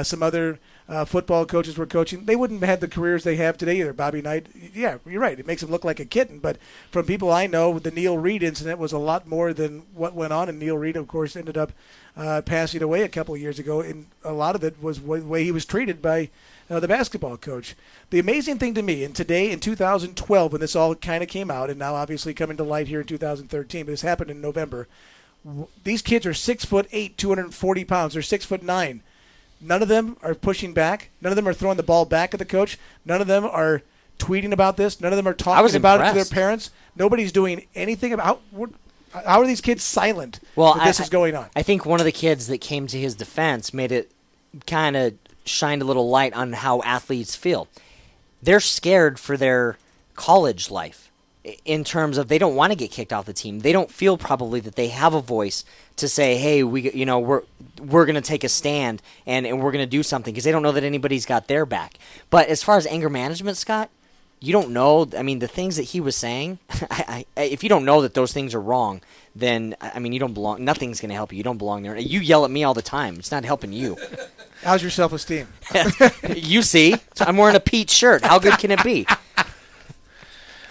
some other football coaches were coaching, they wouldn't have had the careers they have today either. Bobby Knight, yeah, you're right. It makes him look like a kitten. But from people I know, the Neil Reed incident was a lot more than what went on. And Neil Reed, of course, ended up passing away a couple of years ago. And a lot of it was the way he was treated by the basketball coach. The amazing thing to me, and today in 2012, when this all kind of came out, and now obviously coming to light here in 2013, but this happened in November, these kids are 6'8", 240 pounds. They're 6'9". None of them are pushing back. None of them are throwing the ball back at the coach. None of them are tweeting about this. None of them are talking about it to their parents. Nobody's doing anything about how are these kids silent that this is going on? I think one of the kids that came to his defense made it kind of shined a little light on how athletes feel. They're scared for their college life in terms of they don't want to get kicked off the team. They don't feel probably that they have a voice to say, hey, we're going to take a stand and we're going to do something, because they don't know that anybody's got their back. But as far as anger management, Scott, you don't know. I mean, the things that he was saying, if you don't know that those things are wrong, then, I mean, you don't belong. Nothing's going to help you. You don't belong there. You yell at me all the time. It's not helping you. How's your self-esteem? You see, I'm wearing a Pete shirt. How good can it be?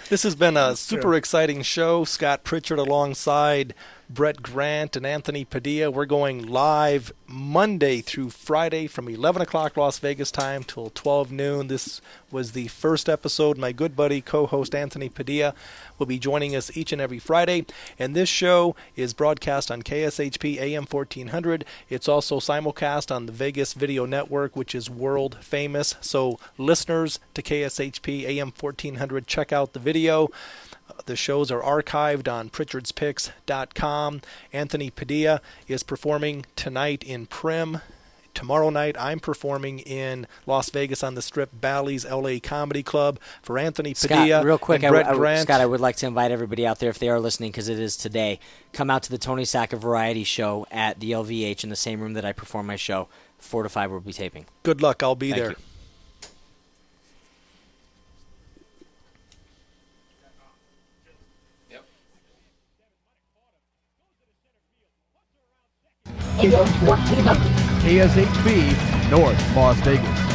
This has been a super exciting show. Scott Pritchard alongside Brett Grant and Anthony Padilla. We're going live Monday through Friday from 11 o'clock Las Vegas time till 12 noon. This was the first episode. My good buddy, co-host Anthony Padilla, will be joining us each and every Friday. And this show is broadcast on KSHP AM 1400. It's also simulcast on the Vegas Video Network, which is world famous. So listeners to KSHP AM 1400, check out the video. The shows are archived on pritchardspicks.com. Anthony Padilla is performing tonight in Prim. Tomorrow night, I'm performing in Las Vegas on the Strip, Bally's LA Comedy Club. For Anthony Padilla, Scott, real quick, and Brett Grant. Scott, I would like to invite everybody out there, if they are listening, because it is today, come out to the Tony Sacca Variety Show at the LVH in the same room that I perform my show. 4 to 5 we'll be taping. Good luck. I'll be Thank there. you. KSHP, North Las Vegas.